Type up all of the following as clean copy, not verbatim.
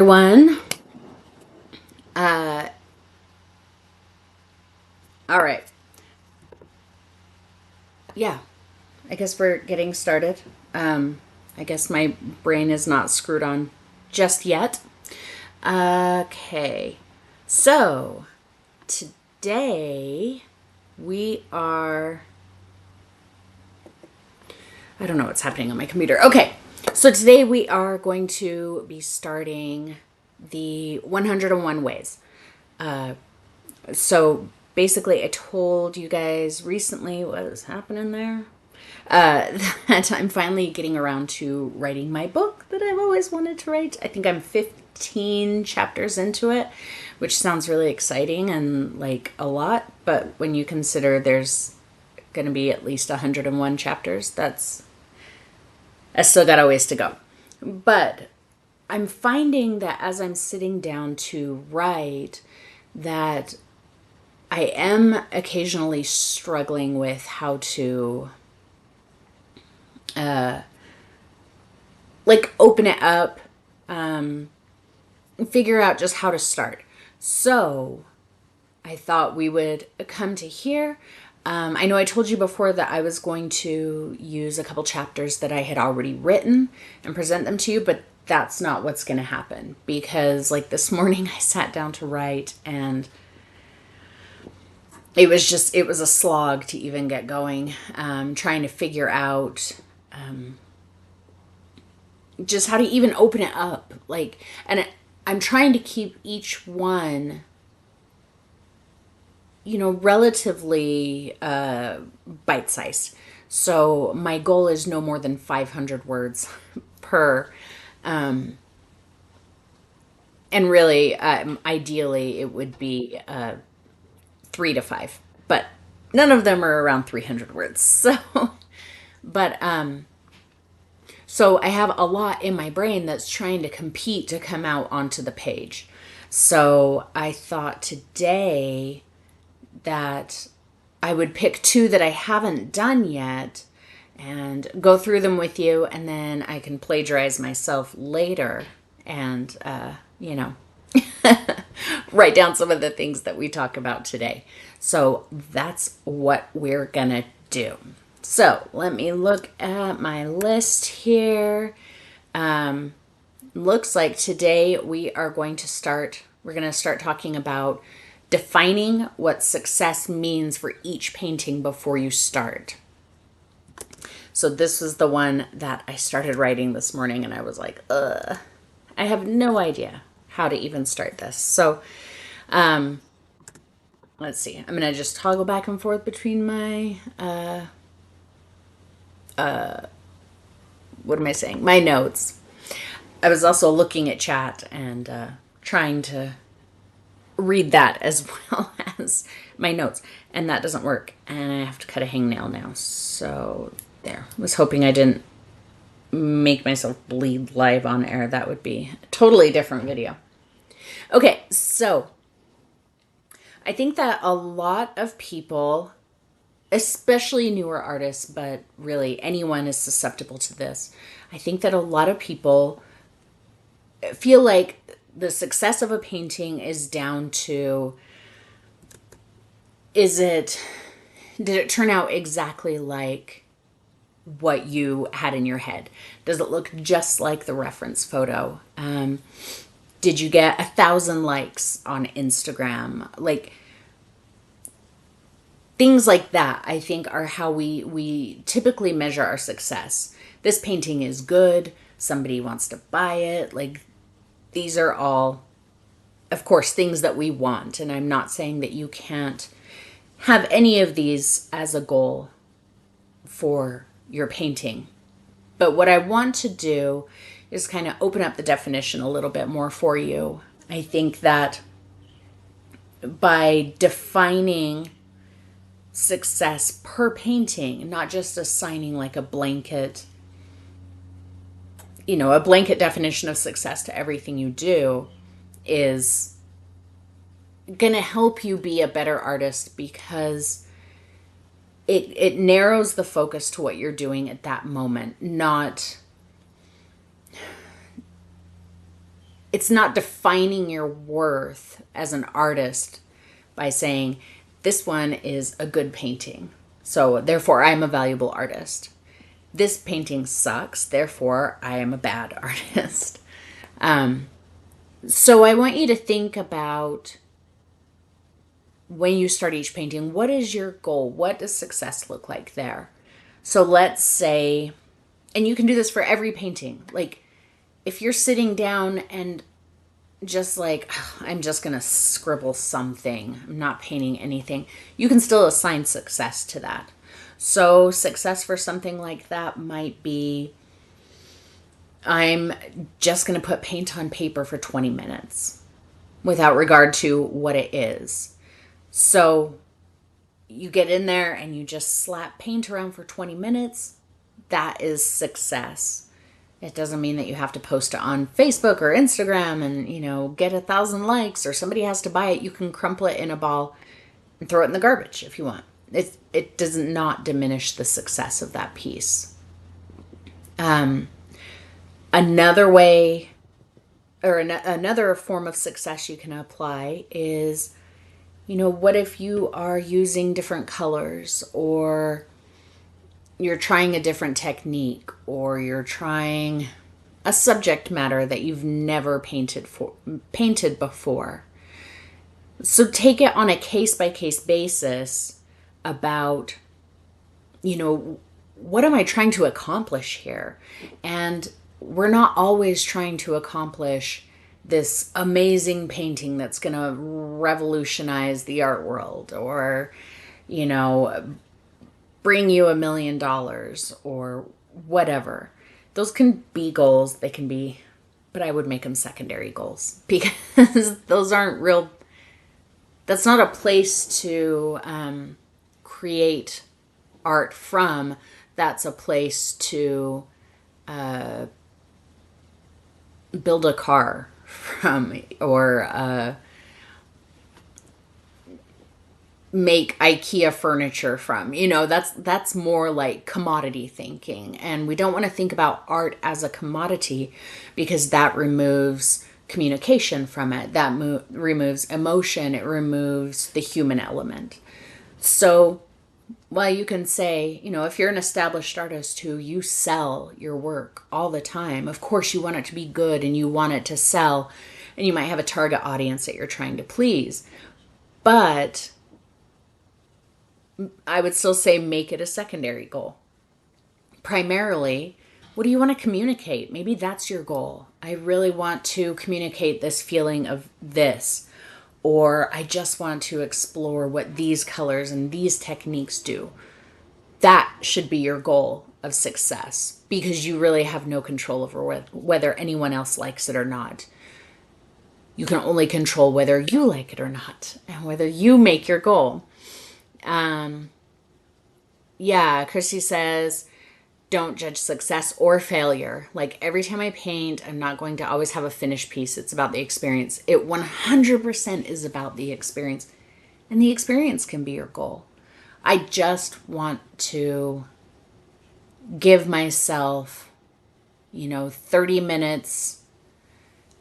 Everyone. Uh, all right. Yeah, I guess we're getting started. I guess my brain is not screwed on just yet. Okay. So, today we are. I don't know what's happening on my computer. Okay. So, today we are going to be starting the 101 ways. So basically, I told you guys recently what is happening there. That I'm finally getting around to writing my book that I've always wanted to write. I think I'm 15 chapters into it, which sounds really exciting and like a lot. But when you consider there's going to be at least 101 chapters, I still got a ways to go. But I'm finding that as I'm sitting down to write, that I am occasionally struggling with how to like open it up, figure out just how to start. So I thought we would come to here. I know I told you before that I was going to use a couple chapters that I had already written and present them to you, but that's not what's going to happen because, like, this morning I sat down to write and it was a slog to even get going, trying to figure out just how to even open it up. I'm trying to keep each one, relatively bite-sized. So my goal is no more than 500 words per. And really, ideally, it would be 3 to 5. But none of them are around 300 words. But so I have a lot in my brain that's trying to compete to come out onto the page. So I thought today that I would pick two that I haven't done yet and go through them with you, and then I can plagiarize myself later and, write down some of the things that we talk about today. So that's what we're gonna do. So let me look at my list here. Looks like today we're going to start talking about defining what success means for each painting before you start. So this was the one that I started writing this morning and I was like, I have no idea how to even start this. So let's see. I'm going to just toggle back and forth between my, what am I saying? My notes. I was also looking at chat and trying to read that as well as my notes. And that doesn't work. And I have to cut a hangnail now. So there. I was hoping I didn't make myself bleed live on air. That would be a totally different video. Okay, so I think that a lot of people, especially newer artists, but really anyone is susceptible to this. I think that a lot of people feel like the success of a painting is down to, did it turn out exactly like what you had in your head? Does it look just like the reference photo? Did you get 1,000 likes on Instagram? Like, things like that, I think, are how we typically measure our success. This painting is good. Somebody wants to buy it. Like, these are all, of course, things that we want. And I'm not saying that you can't have any of these as a goal for your painting. But what I want to do is kind of open up the definition a little bit more for you. I think that by defining success per painting, not just assigning like a blanket definition of success to everything you do, is going to help you be a better artist because it narrows the focus to what you're doing at that moment, not it's not defining your worth as an artist by saying this one is a good painting, so therefore I am a valuable artist. This painting sucks, therefore I am a bad artist. So I want you to think about, when you start each painting, what is your goal? What does success look like there? So let's say, and you can do this for every painting. Like, if you're sitting down and just like, I'm just going to scribble something, I'm not painting anything, you can still assign success to that. So success for something like that might be, I'm just going to put paint on paper for 20 minutes without regard to what it is. So you get in there and you just slap paint around for 20 minutes. That is success. It doesn't mean that you have to post it on Facebook or Instagram and, get 1,000 likes, or somebody has to buy it. You can crumple it in a ball and throw it in the garbage if you want. It does not diminish the success of that piece. Another way, or another form of success you can apply is, what if you are using different colors, or you're trying a different technique, or you're trying a subject matter that you've never painted before. So take it on a case-by-case basis about, what am I trying to accomplish here? And we're not always trying to accomplish this amazing painting that's going to revolutionize the art world, or, bring you $1 million or whatever. Those can be goals. They can be, but I would make them secondary goals, because those aren't real. That's not a place to create art from. That's a place to build a car from, or make IKEA furniture from. That's more like commodity thinking. And we don't want to think about art as a commodity, because that removes communication from it. That removes emotion. It removes the human element. So while you can say, if you're an established artist who you sell your work all the time, of course you want it to be good and you want it to sell, and you might have a target audience that you're trying to please. But I would still say make it a secondary goal. Primarily, what do you want to communicate? Maybe that's your goal. I really want to communicate this feeling of this, or I just want to explore what these colors and these techniques do. That should be your goal of success, because you really have no control over whether anyone else likes it or not. You can only control whether you like it or not, and whether you make your goal. Christy says, don't judge success or failure. Like, every time I paint, I'm not going to always have a finished piece. It's about the experience. It 100% is about the experience. And the experience can be your goal. I just want to give myself, 30 minutes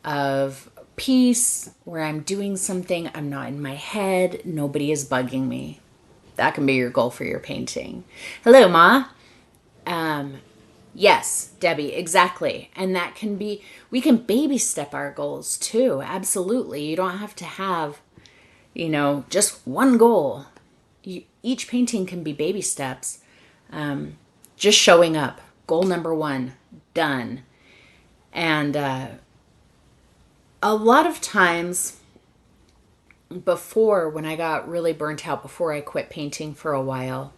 of peace where I'm doing something. I'm not in my head. Nobody is bugging me. That can be your goal for your painting. Hello, Ma. Yes, Debbie, exactly. And that can be, we can baby step our goals too. Absolutely. You don't have to have, just one goal. Each painting can be baby steps. Just showing up. Goal number 1, done. And a lot of times before, when I got really burnt out, before I quit painting for a while,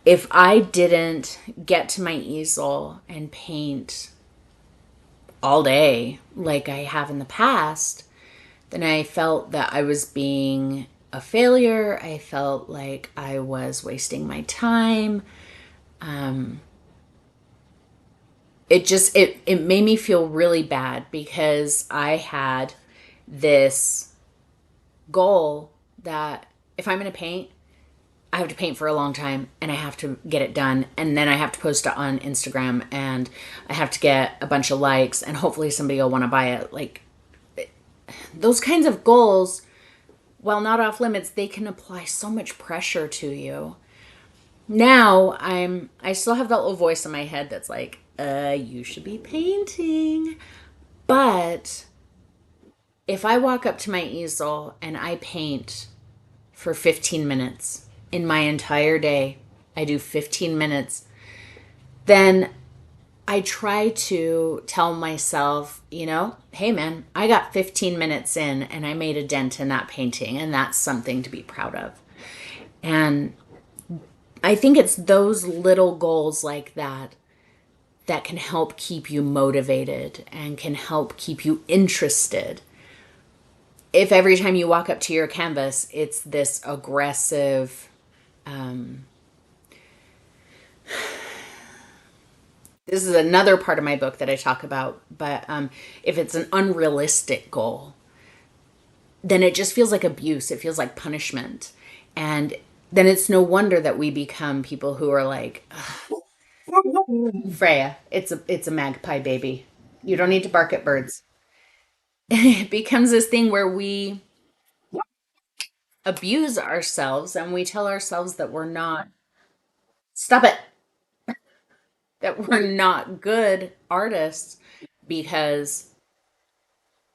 if I didn't get to my easel and paint all day like I have in the past, then I felt that I was being a failure. I felt like I was wasting my time. It made me feel really bad, because I had this goal that if I'm going to paint, I have to paint for a long time and I have to get it done. And then I have to post it on Instagram and I have to get a bunch of likes and hopefully somebody will want to buy it. Like those kinds of goals, while not off limits, they can apply so much pressure to you. Now I still have that little voice in my head that's like, you should be painting. But if I walk up to my easel and I paint for 15 minutes in my entire day, I do 15 minutes, then I try to tell myself, hey man, I got 15 minutes in and I made a dent in that painting, and that's something to be proud of. And I think it's those little goals like that that can help keep you motivated and can help keep you interested. If every time you walk up to your canvas, it's this aggressive, this is another part of my book that I talk about, but if it's an unrealistic goal, then it just feels like abuse. It feels like punishment. And then it's no wonder that we become people who are like, Freya, it's a magpie baby. You don't need to bark at birds. It becomes this thing where we abuse ourselves and we tell ourselves that we're not, stop it, that we're not good artists because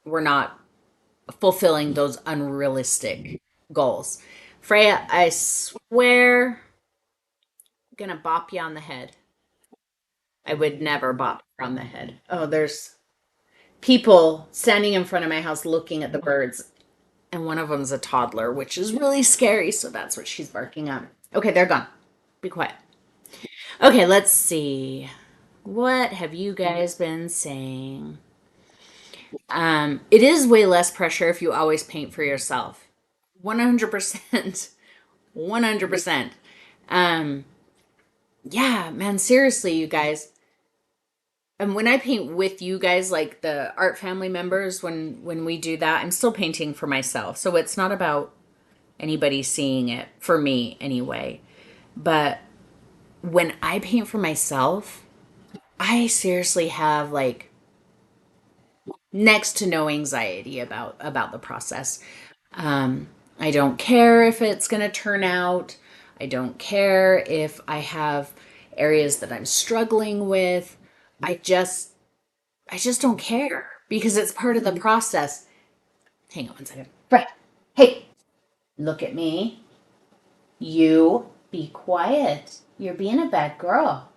we're not fulfilling those unrealistic goals. Freya, I swear, I'm gonna bop you on the head. I would never bop her on the head. Oh, there's people standing in front of my house looking at the birds, and one of them's a toddler, which is really scary, so that's what she's barking at. Okay, they're gone. Be quiet. Okay, let's see. What have you guys been saying? It is way less pressure if you always paint for yourself. 100%. 100%. Um, yeah, man, seriously, you guys. And when I paint with you guys, like the art family members, when we do that, I'm still painting for myself. So it's not about anybody seeing it, for me anyway. But when I paint for myself, I seriously have like next to no anxiety about the process. I don't care if it's going to turn out. I don't care if I have areas that I'm struggling with. I just I just don't care because it's part of the process. Hang on one second. Right. Hey, look at me. You be quiet. You're being a bad girl.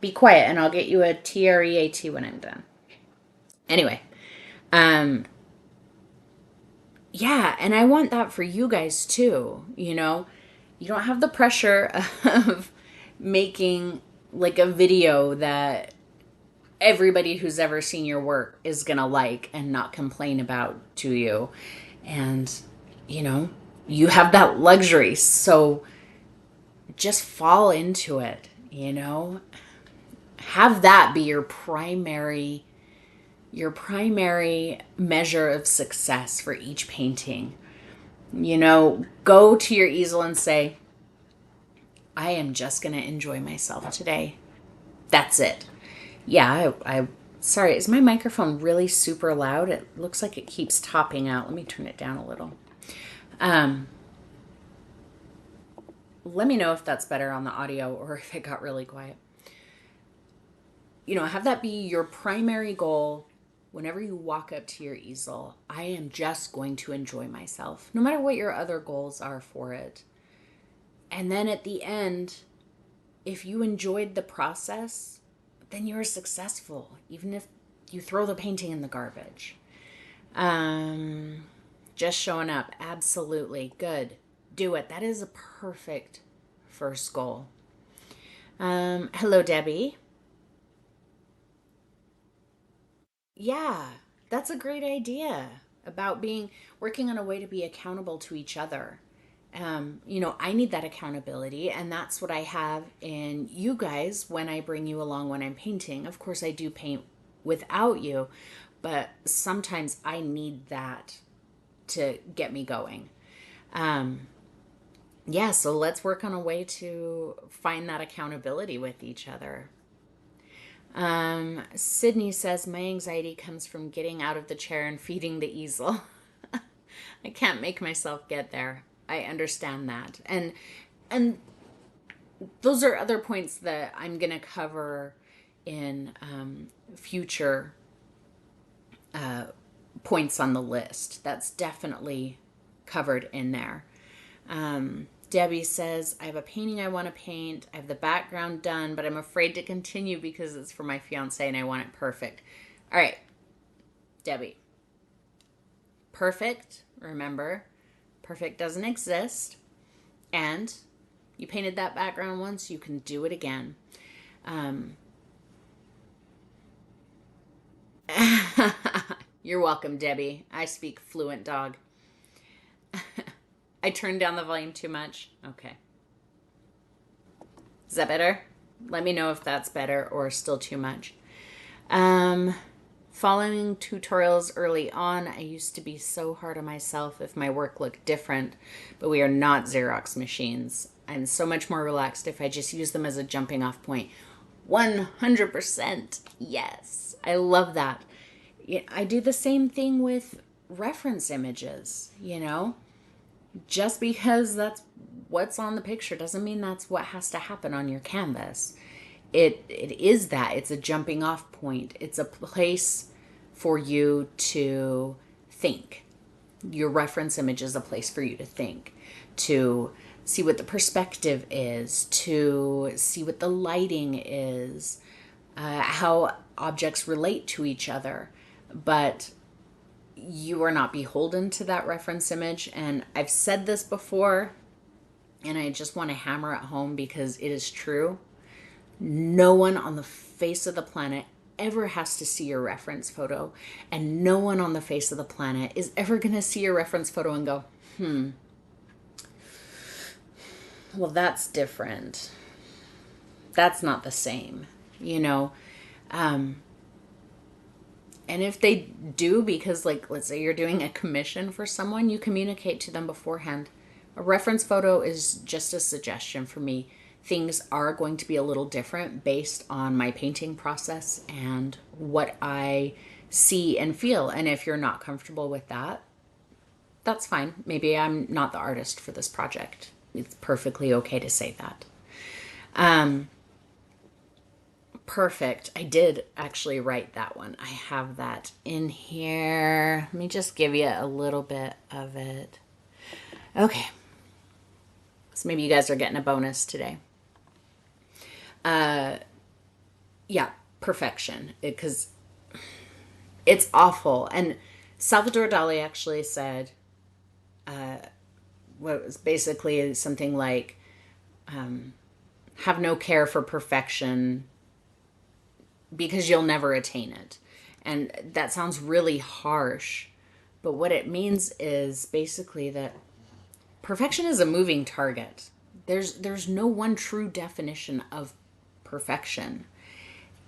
Be quiet and I'll get you a TREAT when I'm done. Anyway, um yeah, and I want that for you guys too, you know. You don't have the pressure of making like a video that everybody who's ever seen your work is going to like and not complain about to you. And you know, you have that luxury. So just fall into it, you know. Have that be your primary measure of success for each painting. You know, go to your easel and say, I am just going to enjoy myself today. That's it. Yeah, sorry, is my microphone really super loud? It looks like it keeps topping out. Let me turn it down a little. Um, Let me know if that's better on the audio or if it got really quiet. You know, have that be your primary goal whenever you walk up to your easel. I am just going to enjoy myself, no matter what your other goals are for it. And then at the end, if you enjoyed the process, then you're successful, even if you throw the painting in the garbage. Um, just showing up. Absolutely. Good. Do it. That is a perfect first goal. Hello, Debbie. Yeah, that's a great idea about being working on a way to be accountable to each other. You know, I need that accountability, and that's what I have in you guys when I bring you along when I'm painting. Of course, I do paint without you, but sometimes I need that to get me going. yeah, so let's work on a way to find that accountability with each other. Sydney says, my anxiety comes from getting out of the chair and feeding the easel. I can't make myself get there. I understand that. And those are other points that I'm going to cover in future points on the list. That's definitely covered in there. Debbie says, I have a painting I want to paint. I have the background done, but I'm afraid to continue because it's for my fiance and I want it perfect. All right, Debbie. Perfect, remember, perfect doesn't exist. And you painted that background once, you can do it again. You're welcome, Debbie. I speak fluent dog. I turned down the volume too much. Okay. Is that better? Let me know if that's better or still too much. Following tutorials early on, I used to be so hard on myself if my work looked different, but we are not Xerox machines. I'm so much more relaxed if I just use them as a jumping off point. 100%. Yes. I love that. I do the same thing with reference images, Just because that's what's on the picture doesn't mean that's what has to happen on your canvas. It is that. It's a jumping off point. It's a place for you to think. Your reference image is a place for you to think, to see what the perspective is, to see what the lighting is, how objects relate to each other. But you are not beholden to that reference image. And I've said this before, and I just want to hammer it home because it is true. No one on the face of the planet ever has to see your reference photo, and no one on the face of the planet is ever going to see your reference photo and go, well, that's different. That's not the same, And if they do, because let's say you're doing a commission for someone, you communicate to them beforehand. A reference photo is just a suggestion for me. Things are going to be a little different based on my painting process and what I see and feel. And if you're not comfortable with that, that's fine. Maybe I'm not the artist for this project. It's perfectly okay to say that. Perfect. I did actually write that one. I have that in here. Let me just give you a little bit of it. Okay. So maybe you guys are getting a bonus today. Yeah, perfection. Because it's awful. And Salvador Dali actually said, what was basically something like, have no care for perfection because you'll never attain it. And that sounds really harsh, but what it means is basically that perfection is a moving target. There's no one true definition of perfection.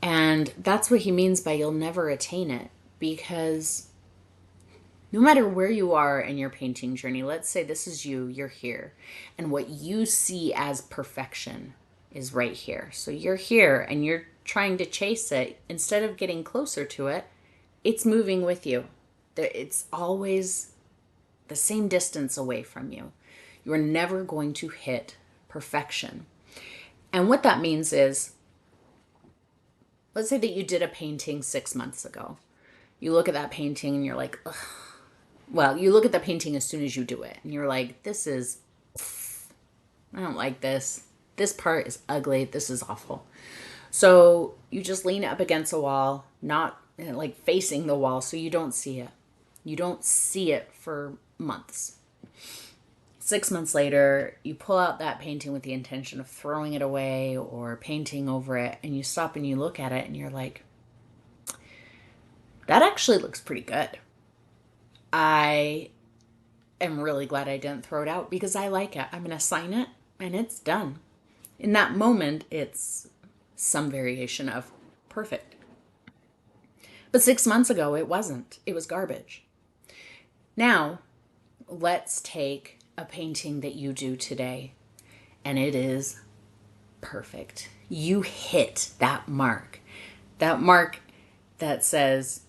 And that's what he means by you'll never attain it, because no matter where you are in your painting journey, let's say this is you're here, and what you see as perfection is right here. So you're here and you're trying to chase it. Instead of getting closer to it, it's moving with you. It's always the same distance away from you. You're never going to hit perfection. And what that means is, let's say that you did a painting 6 months ago. You look at that painting and you're like, ugh. Well, you look at the painting as soon as you do it and you're like, I don't like this. This part is ugly. This is awful. So you just lean up against a wall, not facing the wall, so you don't see it. You don't see it for months. 6 months later, you pull out that painting with the intention of throwing it away or painting over it, and you stop and you look at it and you're like, that actually looks pretty good. I am really glad I didn't throw it out because I like it. I'm going to sign it and it's done. In that moment, it's some variation of perfect. But 6 months ago, it wasn't. It was garbage. Now, let's take a painting that you do today and it is perfect. You hit that mark. That mark that says,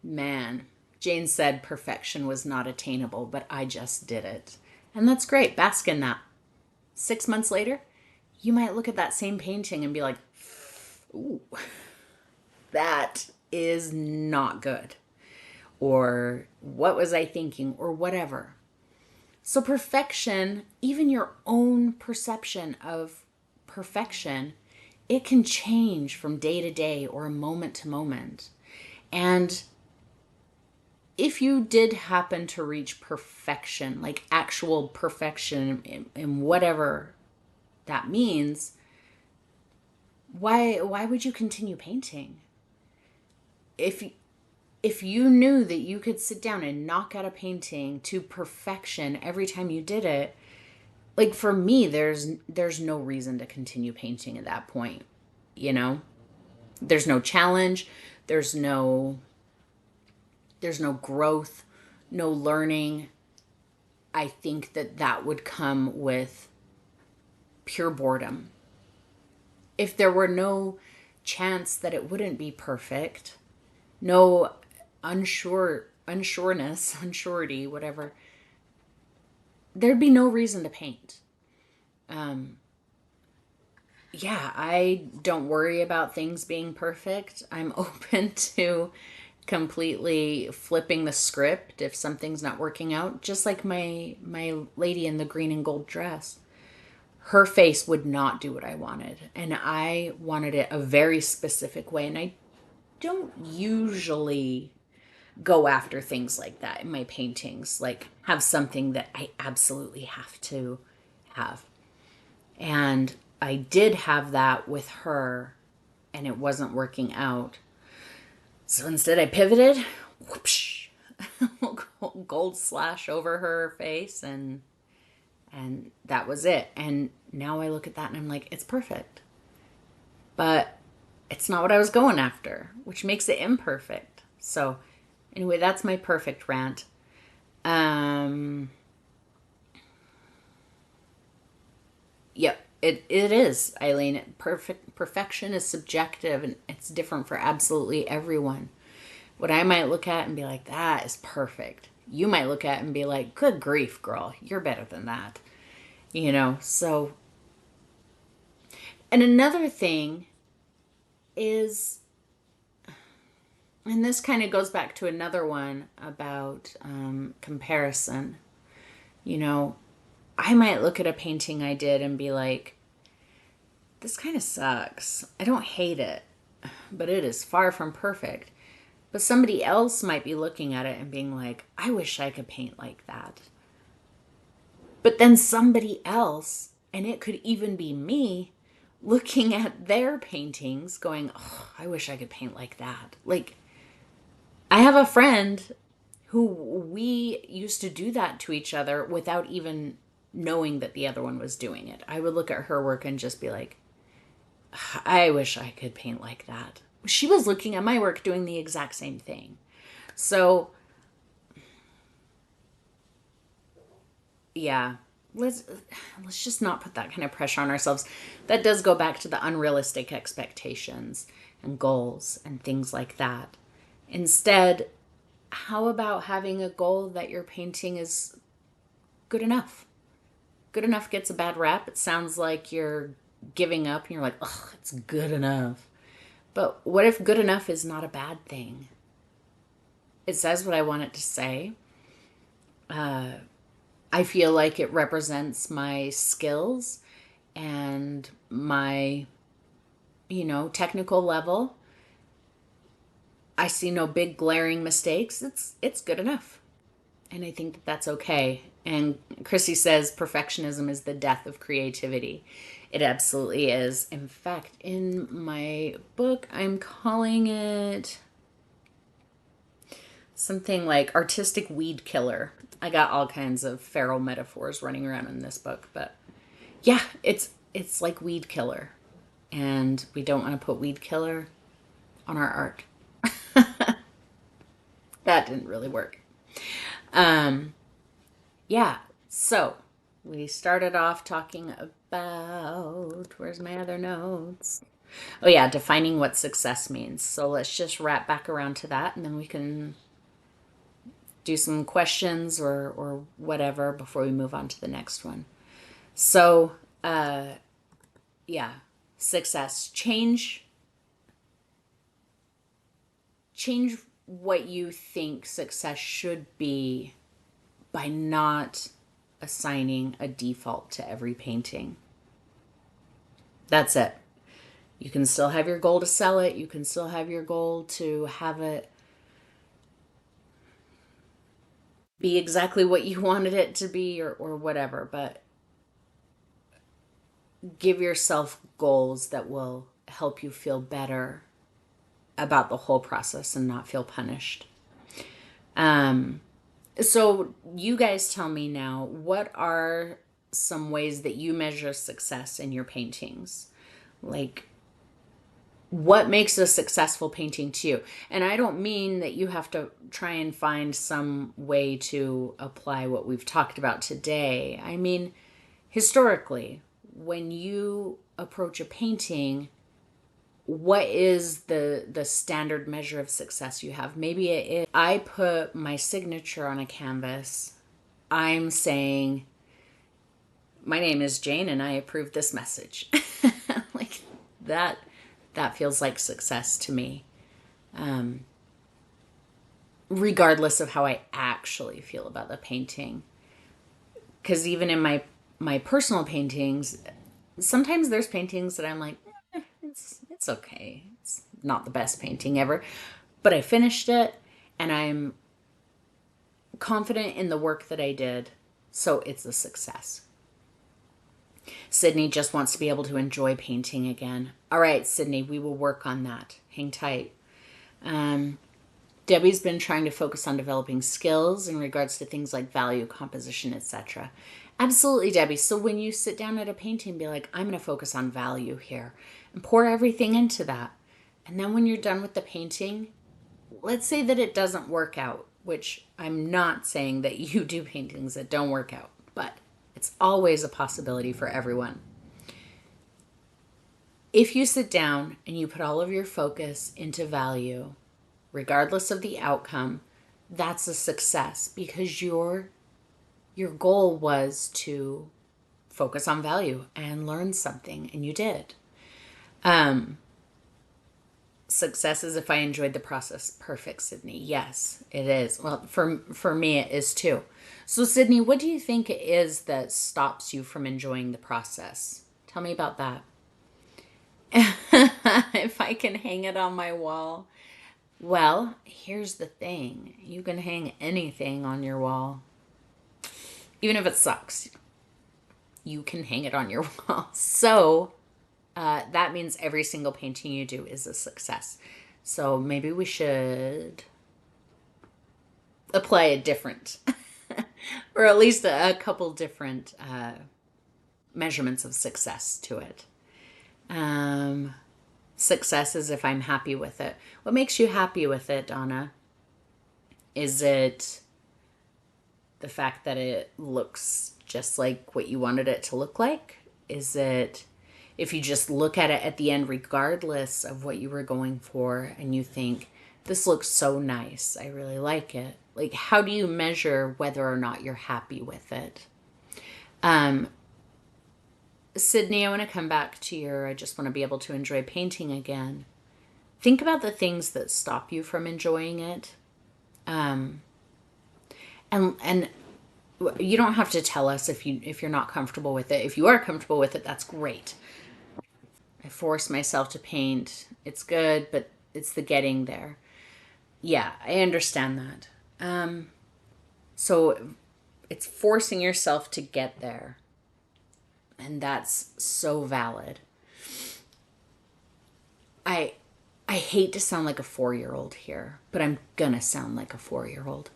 man, Jane said perfection was not attainable, but I just did it. And that's great. Bask in that. 6 months later, you might look at that same painting and be like, ooh, that is not good. Or what was I thinking? Or whatever. So, perfection, even your own perception of perfection, it can change from day to day or moment to moment. And if you did happen to reach perfection, like actual perfection in whatever that means, why would you continue painting? If you knew that you could sit down and knock out a painting to perfection every time you did it, like for me, there's no reason to continue painting at that point, you know? There's no challenge, there's no growth, no learning. I think that would come with pure boredom. If there were no chance that it wouldn't be perfect, no unsurety, whatever, there'd be no reason to paint. Yeah, I don't worry about things being perfect. I'm open to completely flipping the script if something's not working out. Just like my lady in the green and gold dress. Her face would not do what I wanted, and I wanted it a very specific way, and I don't usually go after things like that in my paintings, like have something that I absolutely have to have. And I did have that with her, and it wasn't working out. So instead, I pivoted, whoopsh, gold slash over her face, and that was it. And now I look at that and I'm like, it's perfect, but it's not what I was going after, which makes it imperfect. So anyway, that's my perfect rant. Yep, it is, Eileen. Perfection is subjective and it's different for absolutely everyone. What I might look at and be like, that is perfect. You might look at it and be like, good grief, girl, you're better than that. So, and another thing is, and this kind of goes back to another one about comparison. I might look at a painting I did and be like, this kind of sucks. I don't hate it, but it is far from perfect. But somebody else might be looking at it and being like, I wish I could paint like that. But then somebody else, and it could even be me, looking at their paintings going, oh, I wish I could paint like that. Like, I have a friend who we used to do that to each other without even knowing that the other one was doing it. I would look at her work and just be like, I wish I could paint like that. She was looking at my work doing the exact same thing. So, yeah, let's just not put that kind of pressure on ourselves. That does go back to the unrealistic expectations and goals and things like that. Instead, how about having a goal that your painting is good enough? Good enough gets a bad rap. It sounds like you're giving up and you're like, oh, it's good enough. But what if good enough is not a bad thing? It says what I want it to say. I feel like it represents my skills and my, technical level. I see no big glaring mistakes. It's good enough. And I think that that's okay. And Chrissy says perfectionism is the death of creativity. It absolutely is. In fact, in my book, I'm calling it something like artistic weed killer. I got all kinds of feral metaphors running around in this book, but yeah, it's like weed killer. And we don't want to put weed killer on our art. That didn't really work. Yeah. So, we started off talking about, where's my other notes? Oh, yeah, defining what success means. So, let's just wrap back around to that and then we can do some questions or whatever before we move on to the next one. So, yeah, success. Change what you think success should be by not assigning a default to every painting. That's it. You can still have your goal to sell it. You can still have your goal to have it be exactly what you wanted it to be or whatever. But give yourself goals that will help you feel better about the whole process and not feel punished. Um, so, you guys tell me now, what are some ways that you measure success in your paintings? Like, what makes a successful painting to you? And I don't mean that you have to try and find some way to apply what we've talked about today. I mean, historically, when you approach a painting, what is the standard measure of success you have? Maybe it is, I put my signature on a canvas. I'm saying, my name is Jane and I approve this message. Like that feels like success to me. Regardless of how I actually feel about the painting. Because even in my personal paintings, sometimes there's paintings that I'm like, it's okay. It's not the best painting ever, but I finished it and I'm confident in the work that I did, so it's a success. Sydney just wants to be able to enjoy painting again. All right, Sydney, we will work on that. Hang tight. Debbie's been trying to focus on developing skills in regards to things like value, composition, etc. Absolutely, Debbie. So when you sit down at a painting, be like, I'm going to focus on value here and pour everything into that. And then when you're done with the painting, let's say that it doesn't work out, which I'm not saying that you do paintings that don't work out, but it's always a possibility for everyone. If you sit down and you put all of your focus into value, regardless of the outcome, that's a success because your goal was to focus on value and learn something, and you did. Success is if I enjoyed the process. Perfect, Sydney. Yes, it is. Well, for me, it is too. So, Sydney, what do you think it is that stops you from enjoying the process? Tell me about that. If I can hang it on my wall. Well, here's the thing. You can hang anything on your wall. Even if it sucks, you can hang it on your wall. So, that means every single painting you do is a success. So maybe we should apply a different, or at least a couple different measurements of success to it. Success is if I'm happy with it. What makes you happy with it, Donna? Is it the fact that it looks just like what you wanted it to look like? Is it if you just look at it at the end, regardless of what you were going for, and you think, this looks so nice, I really like it? Like, how do you measure whether or not you're happy with it? Sydney, I want to come back to I just want to be able to enjoy painting again. Think about the things that stop you from enjoying it. And you don't have to tell us if you're not comfortable with it. If you are comfortable with it, that's great. I force myself to paint. It's good, but it's the getting there. Yeah, I understand that. So it's forcing yourself to get there. And that's so valid. I I hate to sound like a 4-year-old here, but I'm gonna sound like a 4-year-old.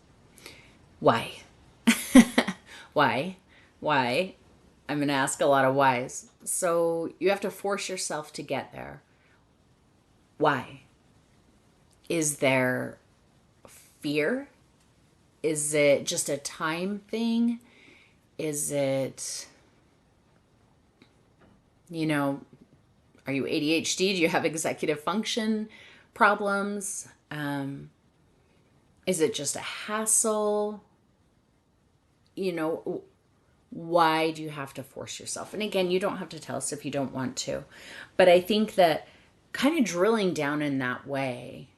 Why? Why? Why? I'm going to ask a lot of whys. So you have to force yourself to get there. Why? Is there fear? Is it just a time thing? Is it, you know, are you ADHD? Do you have executive function problems? Is it just a hassle? You know, why do you have to force yourself? And again, you don't have to tell us if you don't want to. But I think that kind of drilling down in that way,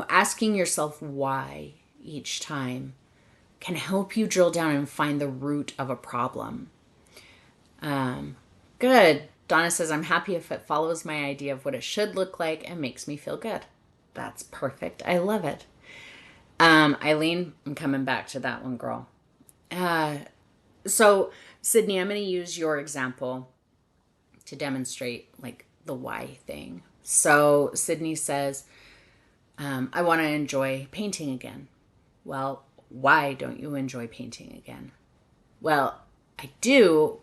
asking yourself why each time can help you drill down and find the root of a problem. Good. Donna says, I'm happy if it follows my idea of what it should look like and makes me feel good. That's perfect. I love it. Eileen, I'm coming back to that one, girl. So, Sydney, I'm going to use your example to demonstrate like the why thing. So, Sydney says, I want to enjoy painting again. Well, why don't you enjoy painting again? Well, I do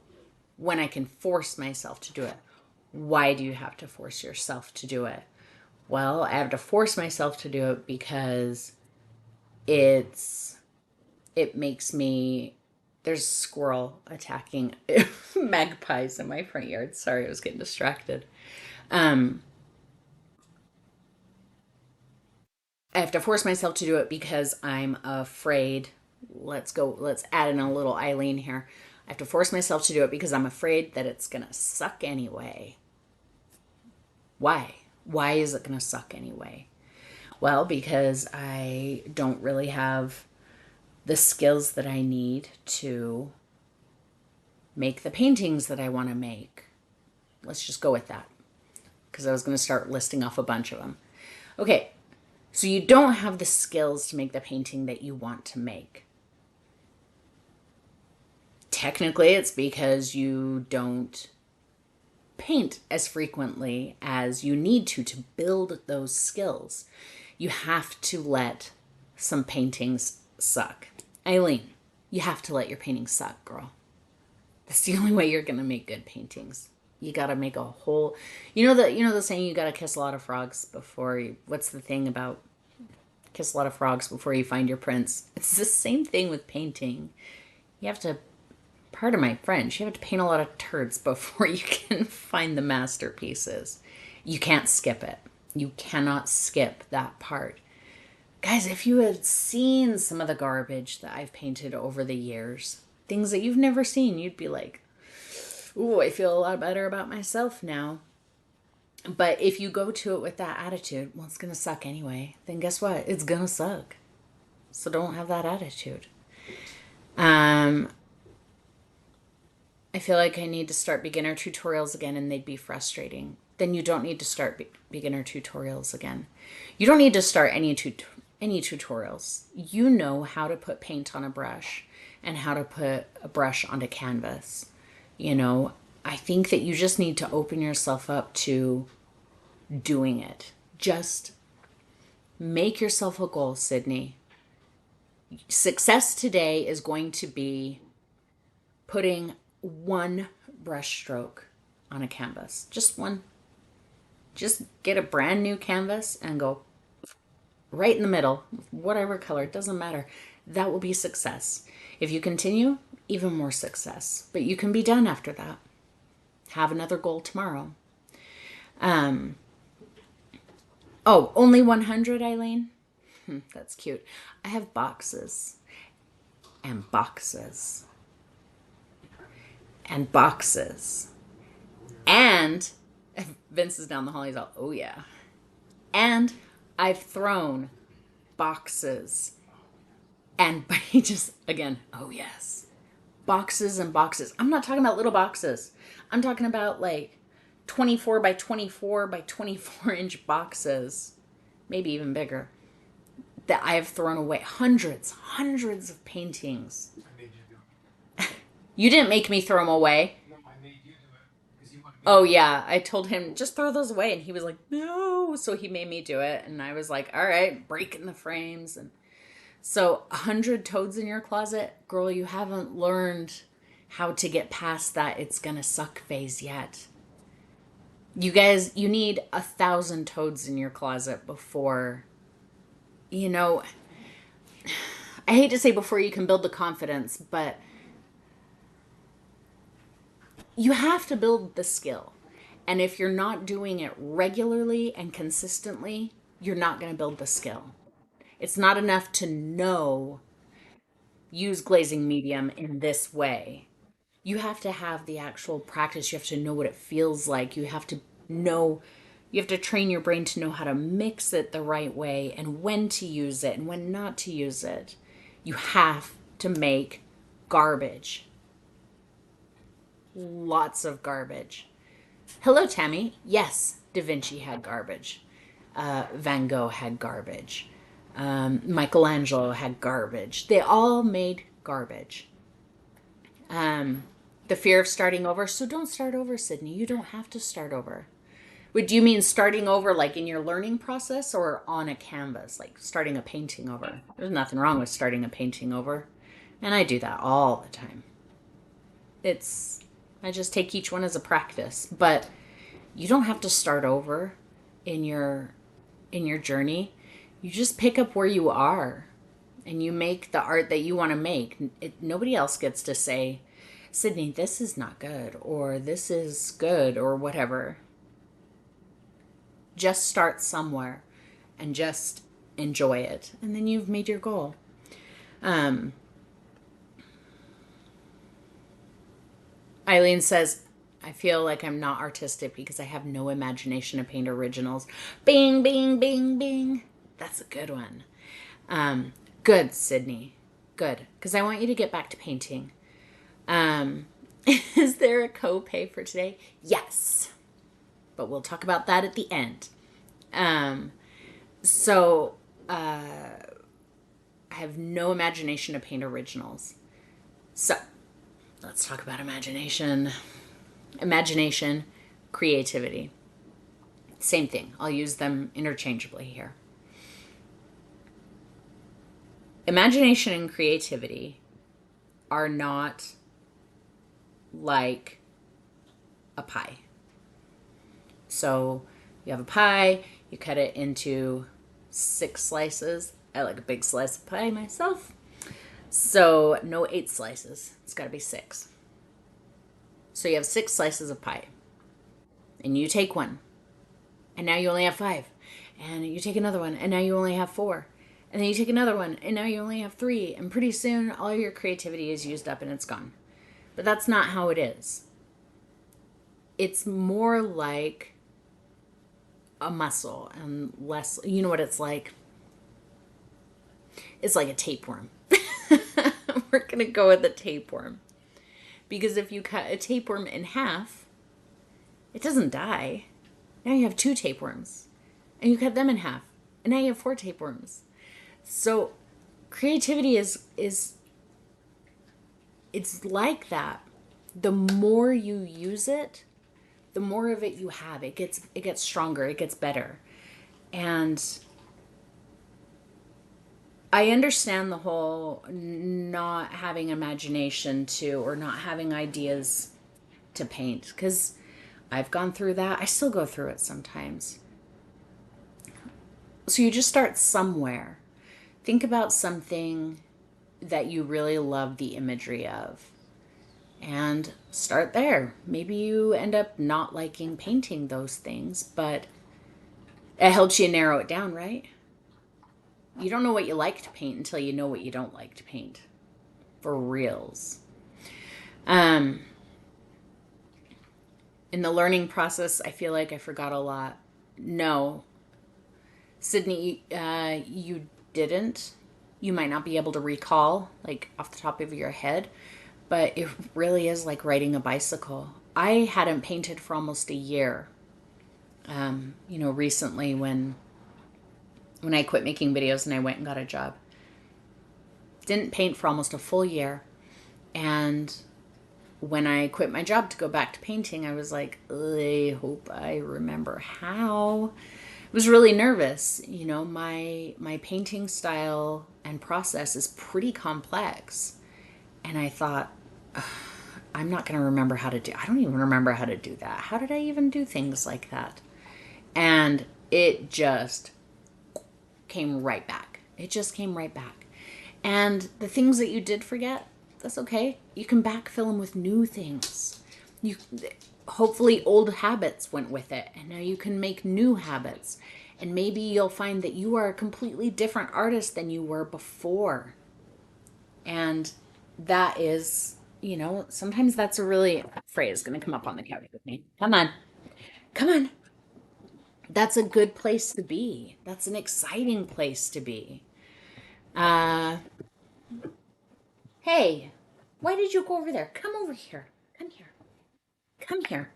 when I can force myself to do it. Why do you have to force yourself to do it? Well, I have to force myself to do it because it makes me, there's a squirrel attacking magpies in my front yard. Sorry, I was getting distracted. I have to force myself to do it because I'm afraid. Let's add in a little Eileen here. I have to force myself to do it because I'm afraid that it's going to suck anyway. Why? Why is it going to suck anyway? Well, because I don't really have the skills that I need to make the paintings that I want to make. Let's just go with that, because I was going to start listing off a bunch of them. Okay, so you don't have the skills to make the painting that you want to make. Technically, it's because you don't paint as frequently as you need to build those skills. You have to let some paintings suck. Eileen, you have to let your paintings suck, girl. That's the only way you're going to make good paintings. You got to make a whole, you know the saying, you got to kiss a lot of frogs before you, what's the thing about kiss a lot of frogs before you find your prince? It's the same thing with painting. You have to, pardon my French, you have to paint a lot of turds before you can find the masterpieces. You can't skip it. You cannot skip that part. Guys, if you had seen some of the garbage that I've painted over the years, things that you've never seen, you'd be like, ooh, I feel a lot better about myself now. But if you go to it with that attitude, well, it's going to suck anyway, then guess what? It's going to suck. So don't have that attitude. I feel like I need to start beginner tutorials again and they'd be frustrating. Then you don't need to start beginner tutorials again. You don't need to start any tutorials. You know how to put paint on a brush and how to put a brush onto canvas. I think that you just need to open yourself up to doing it. Just make yourself a goal, Sydney. Success today is going to be putting one brush stroke on a canvas. Just one. Just get a brand new canvas and go right in the middle, whatever color, it doesn't matter. That will be success. If you continue, even more success. But you can be done after that. Have another goal tomorrow. Only 100, Eileen? That's cute. I have boxes and boxes and boxes. And Vince is down the hall. He's all, oh yeah. And I've thrown boxes. And he just, again, oh yes. Boxes and boxes. I'm not talking about little boxes. I'm talking about like 24 by 24 by 24 inch boxes. Maybe even bigger. That I have thrown away. Hundreds of paintings. I made you do it. You didn't make me throw them away. No, I made you do it. Because you wanted me to. Oh yeah, I told him, just throw those away. And he was like, no. So he made me do it. And I was like, all right, breaking the frames. And so 100 toads in your closet? Girl, you haven't learned how to get past that it's gonna suck phase yet. You guys, you need 1,000 toads in your closet before, I hate to say before you can build the confidence, but you have to build the skill. And if you're not doing it regularly and consistently, you're not going to build the skill. It's not enough to know use glazing medium in this way. You have to have the actual practice. You have to know what it feels like. You have to train your brain to know how to mix it the right way and when to use it and when not to use it. You have to make garbage. Lots of garbage. Hello, Tammy. Yes, Da Vinci had garbage. Van Gogh had garbage. Michelangelo had garbage. They all made garbage. The fear of starting over. So don't start over, Sydney. You don't have to start over. Would you mean starting over like in your learning process or on a canvas, like starting a painting over? There's nothing wrong with starting a painting over. And I do that all the time. I just take each one as a practice, but you don't have to start over in your journey. You just pick up where you are and you make the art that you want to make. Nobody else gets to say, Sydney, this is not good, or this is good, or whatever. Just start somewhere and just enjoy it. And then you've made your goal. Eileen says, I feel like I'm not artistic because I have no imagination to paint originals. Bing, bing, bing, bing. That's a good one. Good, Sydney. Good. Because I want you to get back to painting. Is there a copay for today? Yes. But we'll talk about that at the end. I have no imagination to paint originals. So let's talk about imagination. Imagination, creativity. Same thing. I'll use them interchangeably here. Imagination and creativity are not like a pie. So you have a pie, you cut it into 6 slices. I like a big slice of pie myself. So no 8 slices. It's got to be 6. So you have 6 slices of pie. And you take one. And now you only have 5. And you take another one. And now you only have 4. And then you take another one. And now you only have 3. And pretty soon all your creativity is used up and it's gone. But that's not how it is. It's more like a muscle and less, you know what it's like? It's like a tapeworm. We're going to go with a tapeworm. Because if you cut a tapeworm in half, it doesn't die. Now you have 2 tapeworms. And you cut them in half. And now you have 4 tapeworms. So creativity is it's like that. The more you use it, the more of it you have. It gets stronger, it gets better. And I understand the whole not having imagination to, or not having ideas to paint, because I've gone through that. I still go through it sometimes. So you just start somewhere. Think about something that you really love the imagery of and start there. Maybe you end up not liking painting those things, but it helps you narrow it down, right? You don't know what you like to paint until you know what you don't like to paint. For reals. In the learning process, I feel like I forgot a lot. No. Sydney, you didn't. You might not be able to recall, like, off the top of your head, but it really is like riding a bicycle. I hadn't painted for almost a year. Recently when I quit making videos and I went and got a job. Didn't paint for almost a full year. And when I quit my job to go back to painting, I was like, I hope I remember how. I was really nervous. My painting style and process is pretty complex. And I thought, I'm not going to remember how to do. I don't even remember how to do that. How did I even do things like that? And it just came right back. It just came right back. And the things that you did forget, that's okay. You can backfill them with new things. You hopefully old habits went with it, and now you can make new habits. And maybe you'll find that you are a completely different artist than you were before. And that is, sometimes that's a really phrase going to come up on the couch with me. Come on. Come on. That's a good place to be. That's an exciting place to be. Uh, hey, why did you go over there? Come over here. Come here. Come here.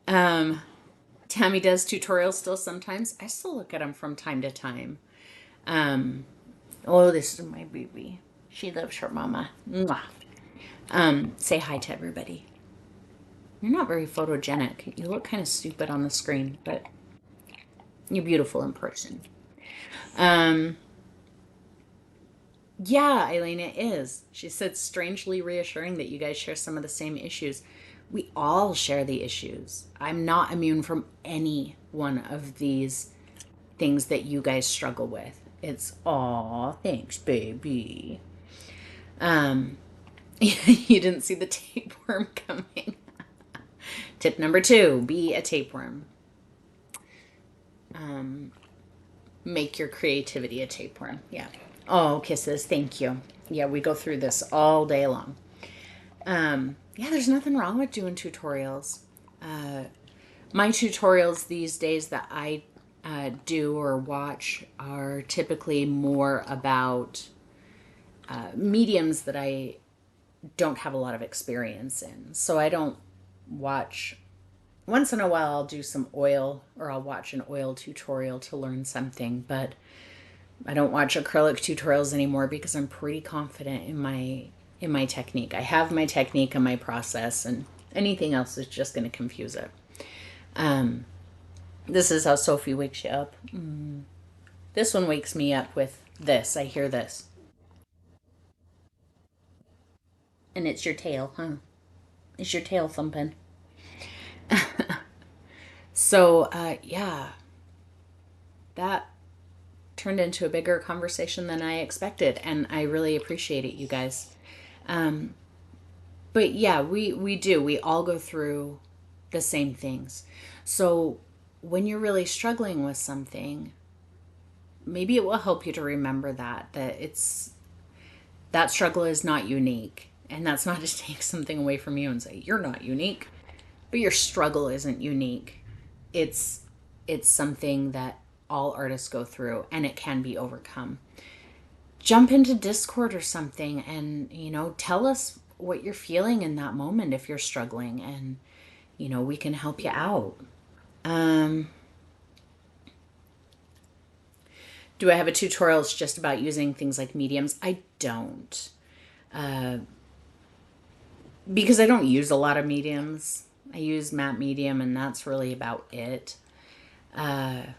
Um, Tammy does tutorials still sometimes. I still look at them from time to time. Um, oh, this is my baby. She loves her mama. Mwah. Say hi to everybody. You're not very photogenic. You look kind of stupid on the screen, but you're beautiful in person. Um, yeah, Eileen, it is. She said, strangely reassuring that you guys share some of the same issues. We all share the issues. I'm not immune from any one of these things that you guys struggle with. It's, aw, thanks, baby. Um, you didn't see the tapeworm coming. Tip number 2, be a tapeworm. Make your creativity a tapeworm. Yeah. Oh, kisses. Thank you. Yeah, we go through this all day long. Yeah, there's nothing wrong with doing tutorials. My tutorials these days that I do or watch are typically more about mediums that I don't have a lot of experience in. So I don't watch. Once in a while, I'll do some oil, or I'll watch an oil tutorial to learn something, but I don't watch acrylic tutorials anymore because I'm pretty confident in my technique. I have my technique and my process, and anything else is just going to confuse it. This is how Sophie wakes you up. This one wakes me up with this. I hear this. And it's your tail, huh? It's your tail thumping. So, yeah, that turned into a bigger conversation than I expected, and I really appreciate it, you guys. But yeah, we do. We all go through the same things. So when you're really struggling with something, maybe it will help you to remember that it's that struggle is not unique. And that's not to take something away from you and say you're not unique, but your struggle isn't unique. It's it's something that all artists go through, and it can be overcome. Jump into Discord or something and, tell us what you're feeling in that moment if you're struggling, and we can help you out. Um do I have a tutorial that's just about using things like mediums? I don't. Because I don't use a lot of mediums. I use matte medium, and that's really about it. I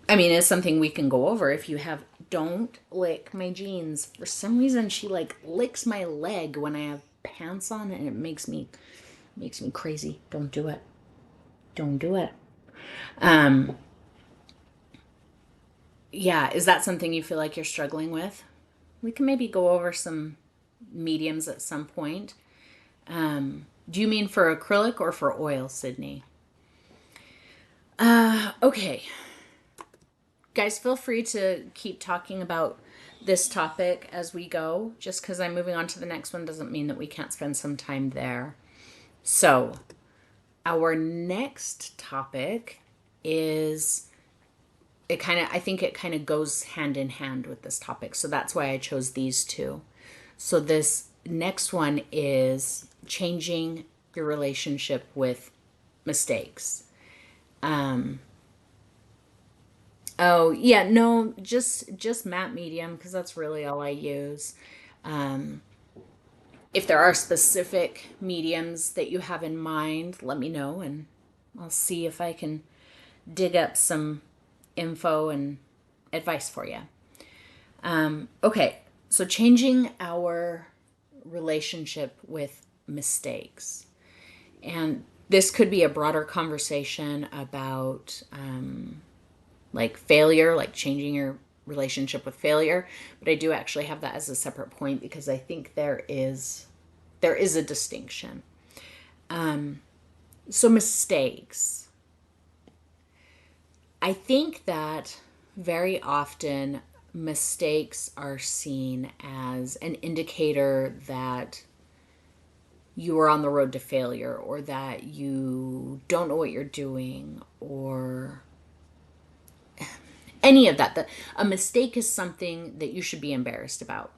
mean, it's something we can go over if you have. Don't lick my jeans. For some reason, she like licks my leg when I have pants on, and it makes me crazy. Don't do it. Don't do it. Um, yeah, is that something you feel like you're struggling with? We can maybe go over some mediums at some point. Do you mean for acrylic or for oil, Sydney? Okay. Guys, feel free to keep talking about this topic as we go. Just because I'm moving on to the next one doesn't mean that we can't spend some time there. So, our next topic is I think it kind of goes hand in hand with this topic. So that's why I chose these two. So this next one is changing your relationship with mistakes. Oh, yeah, no, just matte medium because that's really all I use. If there are specific mediums that you have in mind, let me know and I'll see if I can dig up some info and advice for you. Okay, so changing our relationship with mistakes. And this could be a broader conversation about like failure, like changing your relationship with failure, but I do actually have that as a separate point because I think there is a distinction. So mistakes. I think that very often mistakes are seen as an indicator that you are on the road to failure, or that you don't know what you're doing, or any of that. A mistake is something that you should be embarrassed about.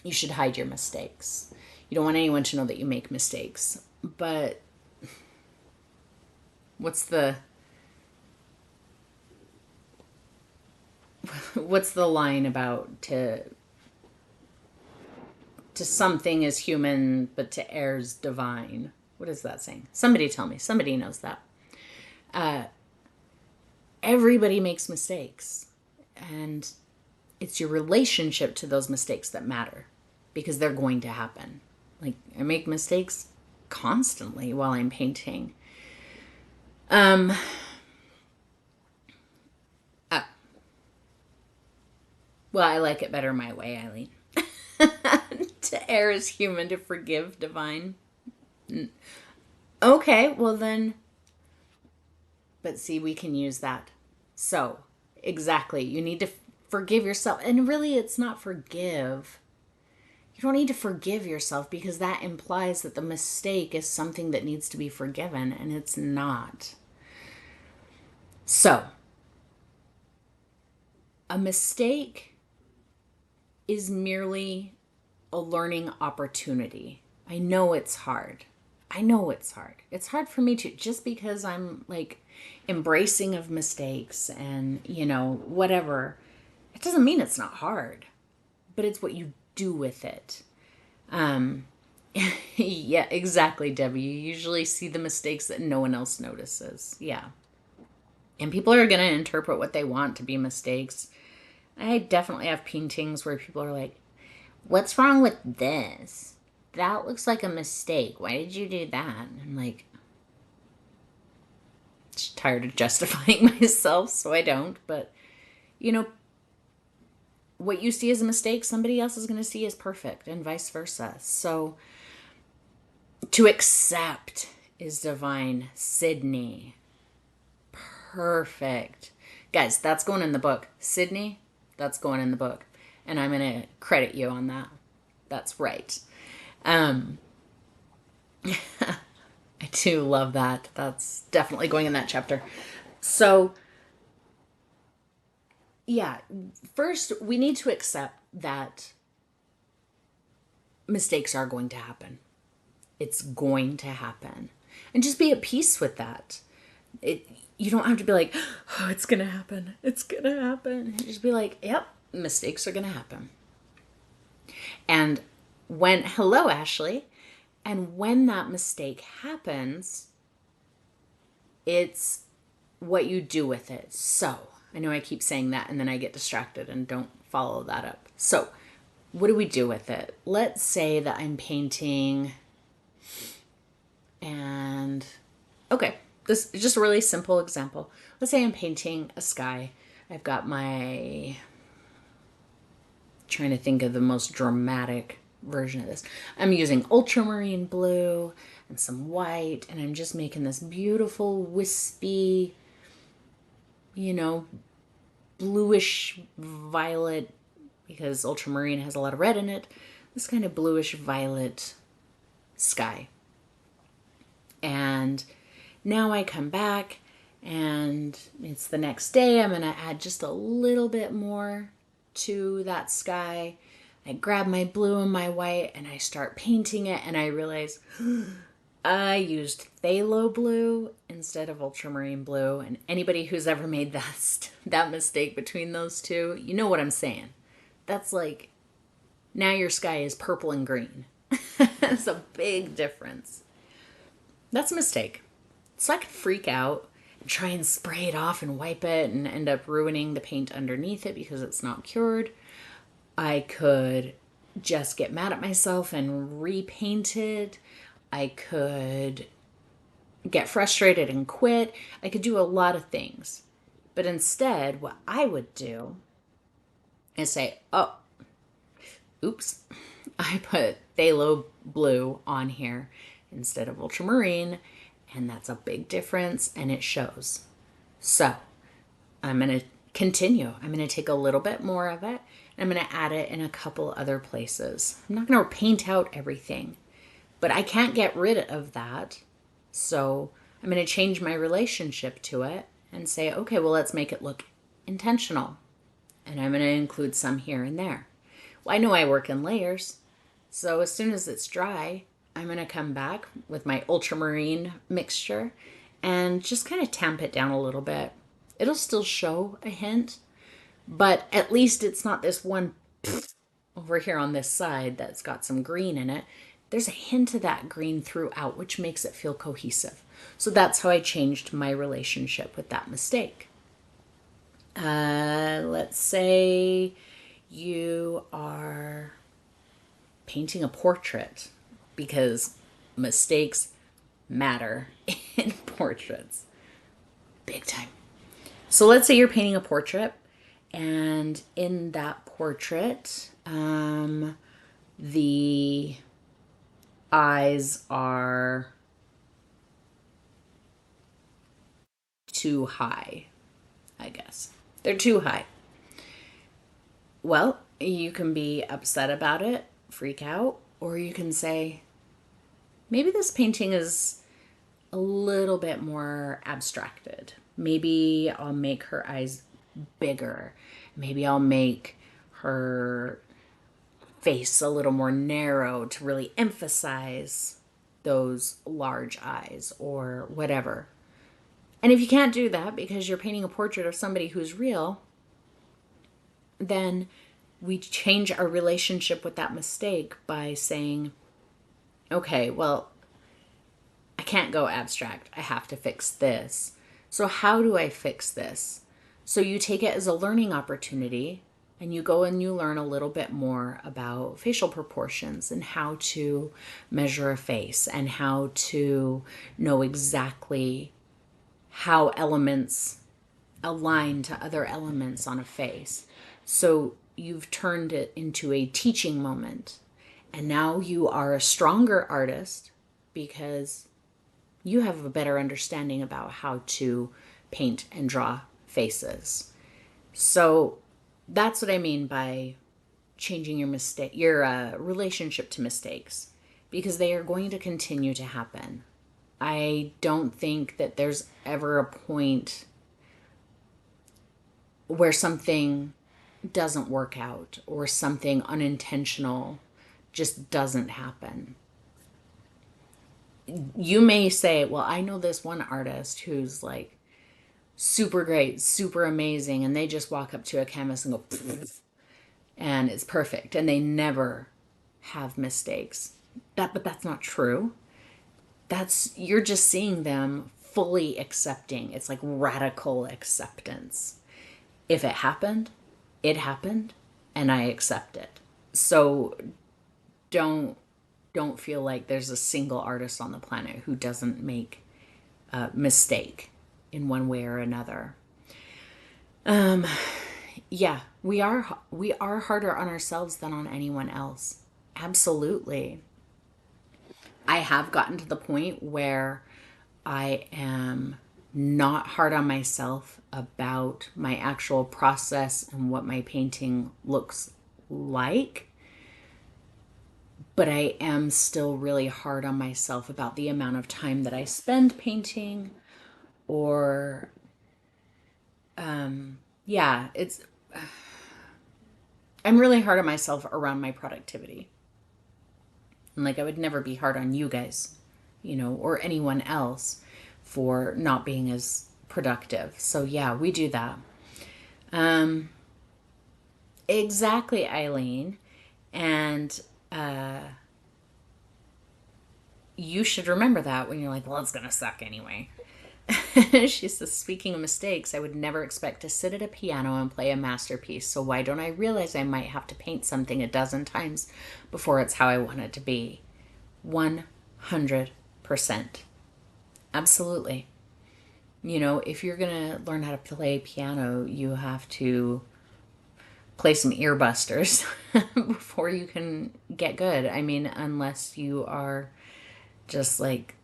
You should hide your mistakes. You don't want anyone to know that you make mistakes. But what's the line about to something is human, but to err's divine? What is that saying? Somebody tell me. Somebody knows that. Everybody makes mistakes, and it's your relationship to those mistakes that matter, because they're going to happen. Like, I make mistakes constantly while I'm painting. Well, I like it better my way, Eileen. To err is human, to forgive divine. Okay, well then. But see, we can use that. So, exactly. You need to forgive yourself. And really, it's not forgive. You don't need to forgive yourself, because that implies that the mistake is something that needs to be forgiven, and it's not. So, a mistake is merely a learning opportunity. I know it's hard. It's hard for me too, just because I'm like embracing of mistakes and, whatever. It doesn't mean it's not hard, but it's what you do with it. Yeah, exactly, Debbie. You usually see the mistakes that no one else notices. Yeah. And people are going to interpret what they want to be mistakes. I definitely have paintings where people are like, what's wrong with this? That looks like a mistake. Why did you do that? I'm like, just tired of justifying myself, so I don't. But, what you see as a mistake, somebody else is going to see as perfect, and vice versa. So, to accept is divine. Sydney. Perfect. Guys, that's going in the book. Sydney, that's going in the book. And I'm going to credit you on that. That's right. I do love that. That's definitely going in that chapter. So, yeah, first we need to accept that mistakes are going to happen. It's going to happen. And just be at peace with that. You don't have to be like, oh, it's going to happen. It's going to happen. Just be like, yep, mistakes are going to happen. And hello, Ashley. And when that mistake happens, it's what you do with it. So, I know I keep saying that and then I get distracted and don't follow that up. So, what do we do with it? Let's say that I'm painting and, okay, this is just a really simple example. Let's say I'm painting a sky. I've got trying to think of the most dramatic version of this. I'm using ultramarine blue and some white, and I'm just making this beautiful wispy, bluish violet, because ultramarine has a lot of red in it, this kind of bluish violet sky. And now I come back and it's the next day. I'm going to add just a little bit more to that sky. I grab my blue and my white and I start painting it, and I realize I used phthalo blue instead of ultramarine blue. And anybody who's ever made that mistake between those two, you know what I'm saying. That's like, now your sky is purple and green. That's a big difference. That's a mistake. So I could freak out and try and spray it off and wipe it and end up ruining the paint underneath it because it's not cured. I could just get mad at myself and repaint it. I could get frustrated and quit. I could do a lot of things. But instead, what I would do and say, oh, oops, I put phthalo blue on here instead of ultramarine, and that's a big difference, and it shows. So I'm going to continue. I'm going to take a little bit more of it, and I'm going to add it in a couple other places. I'm not going to paint out everything, but I can't get rid of that. So I'm going to change my relationship to it and say, okay, well, let's make it look intentional. And I'm going to include some here and there. Well, I know I work in layers. So as soon as it's dry, I'm going to come back with my ultramarine mixture and just kind of tamp it down a little bit. It'll still show a hint, but at least it's not this one over here on this side that's got some green in it. There's a hint of that green throughout, which makes it feel cohesive. So that's how I changed my relationship with that mistake. Let's say you are painting a portrait, because mistakes matter in portraits big time. So let's say you're painting a portrait, and in that portrait, the eyes are too high, I guess. They're too high. Well, you can be upset about it, freak out, or you can say, maybe this painting is a little bit more abstracted. Maybe I'll make her eyes bigger. Maybe I'll make her face a little more narrow to really emphasize those large eyes or whatever. And if you can't do that because you're painting a portrait of somebody who's real, then we change our relationship with that mistake by saying, okay, well, I can't go abstract. I have to fix this. So how do I fix this? So you take it as a learning opportunity, and you go and you learn a little bit more about facial proportions and how to measure a face and how to know exactly how elements align to other elements on a face. So you've turned it into a teaching moment. And now you are a stronger artist because you have a better understanding about how to paint and draw faces. So that's what I mean by changing your relationship to mistakes, because they are going to continue to happen. I don't think that there's ever a point where something doesn't work out or something unintentional just doesn't happen. You may say, well, I know this one artist who's like super great, super amazing, and they just walk up to a canvas and go, and it's perfect, and they never have mistakes. But that's not true. You're just seeing them fully accepting. It's like radical acceptance. If it happened, and I accept it. So don't feel like there's a single artist on the planet who doesn't make a mistake in one way or another. Yeah, we are harder on ourselves than on anyone else. Absolutely. I have gotten to the point where I am not hard on myself about my actual process and what my painting looks like. But I am still really hard on myself about the amount of time that I spend painting, or, yeah, I'm really hard on myself around my productivity. And like, I would never be hard on you guys, or anyone else for not being as productive. So yeah, we do that. Exactly, Eileen. And, you should remember that when you're like, well, it's going to suck anyway. She says, speaking of mistakes, I would never expect to sit at a piano and play a masterpiece. So why don't I realize I might have to paint something a dozen times before it's how I want it to be? 100%. Absolutely. If you're going to learn how to play piano, you have to play some ear busters before you can get good. I mean, unless you are just like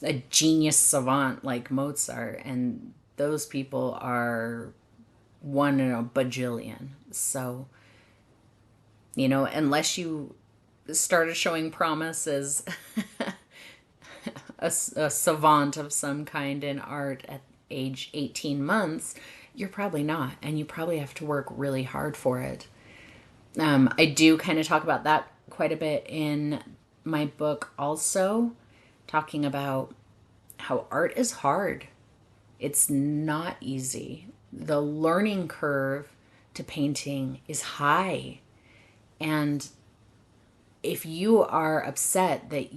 a genius savant like Mozart, and those people are one in a bajillion. So, unless you started showing promise as a savant of some kind in art at age 18 months, you're probably not. And you probably have to work really hard for it. I do kind of talk about that quite a bit in my book also, talking about how art is hard. It's not easy. The learning curve to painting is high. And if you are upset that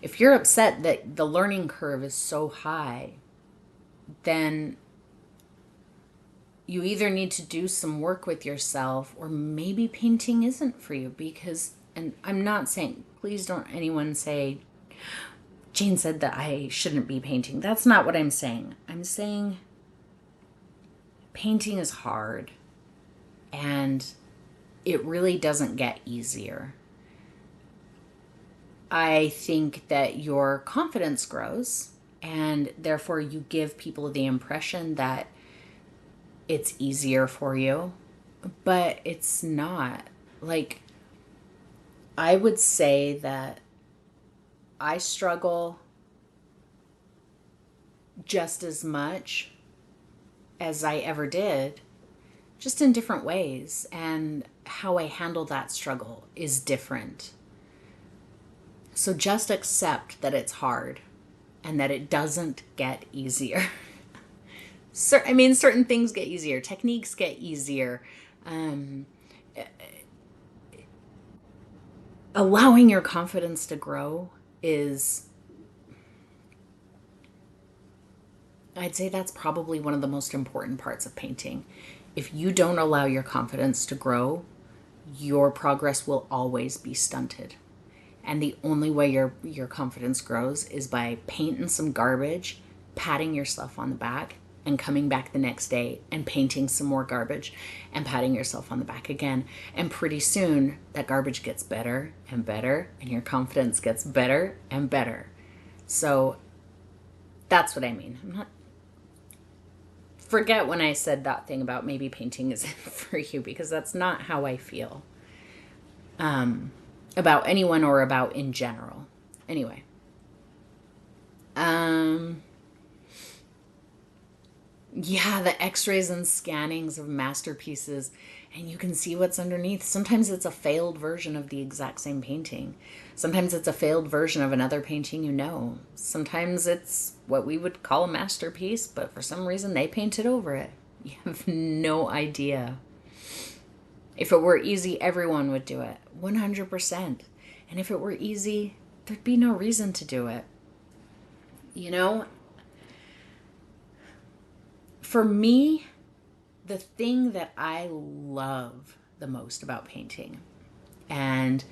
if you're upset that the learning curve is so high, then you either need to do some work with yourself, or maybe painting isn't for you. Because, and I'm not saying, please don't anyone say, Jane said that I shouldn't be painting. That's not what I'm saying. I'm saying painting is hard, and it really doesn't get easier. I think that your confidence grows, and therefore you give people the impression that it's easier for you, but it's not. Like, I would say that I struggle just as much as I ever did, just in different ways, and how I handle that struggle is different. So just accept that it's hard and that it doesn't get easier. Certain things get easier. Techniques get easier. Allowing your confidence to grow is, I'd say that's probably one of the most important parts of painting. If you don't allow your confidence to grow, your progress will always be stunted. And the only way your confidence grows is by painting some garbage, patting yourself on the back, and coming back the next day and painting some more garbage and patting yourself on the back again. And pretty soon that garbage gets better and better, and your confidence gets better and better. So that's what I mean. Forget when I said that thing about maybe painting isn't for you, because that's not how I feel about anyone or about in general. Anyway. Yeah, the x-rays and scannings of masterpieces, and you can see what's underneath. Sometimes it's a failed version of the exact same painting. Sometimes it's a failed version of another painting. Sometimes it's what we would call a masterpiece, but for some reason they painted over it. You have no idea. If it were easy, everyone would do it. 100%. And if it were easy, there'd be no reason to do it. For me, the thing that I love the most about painting, and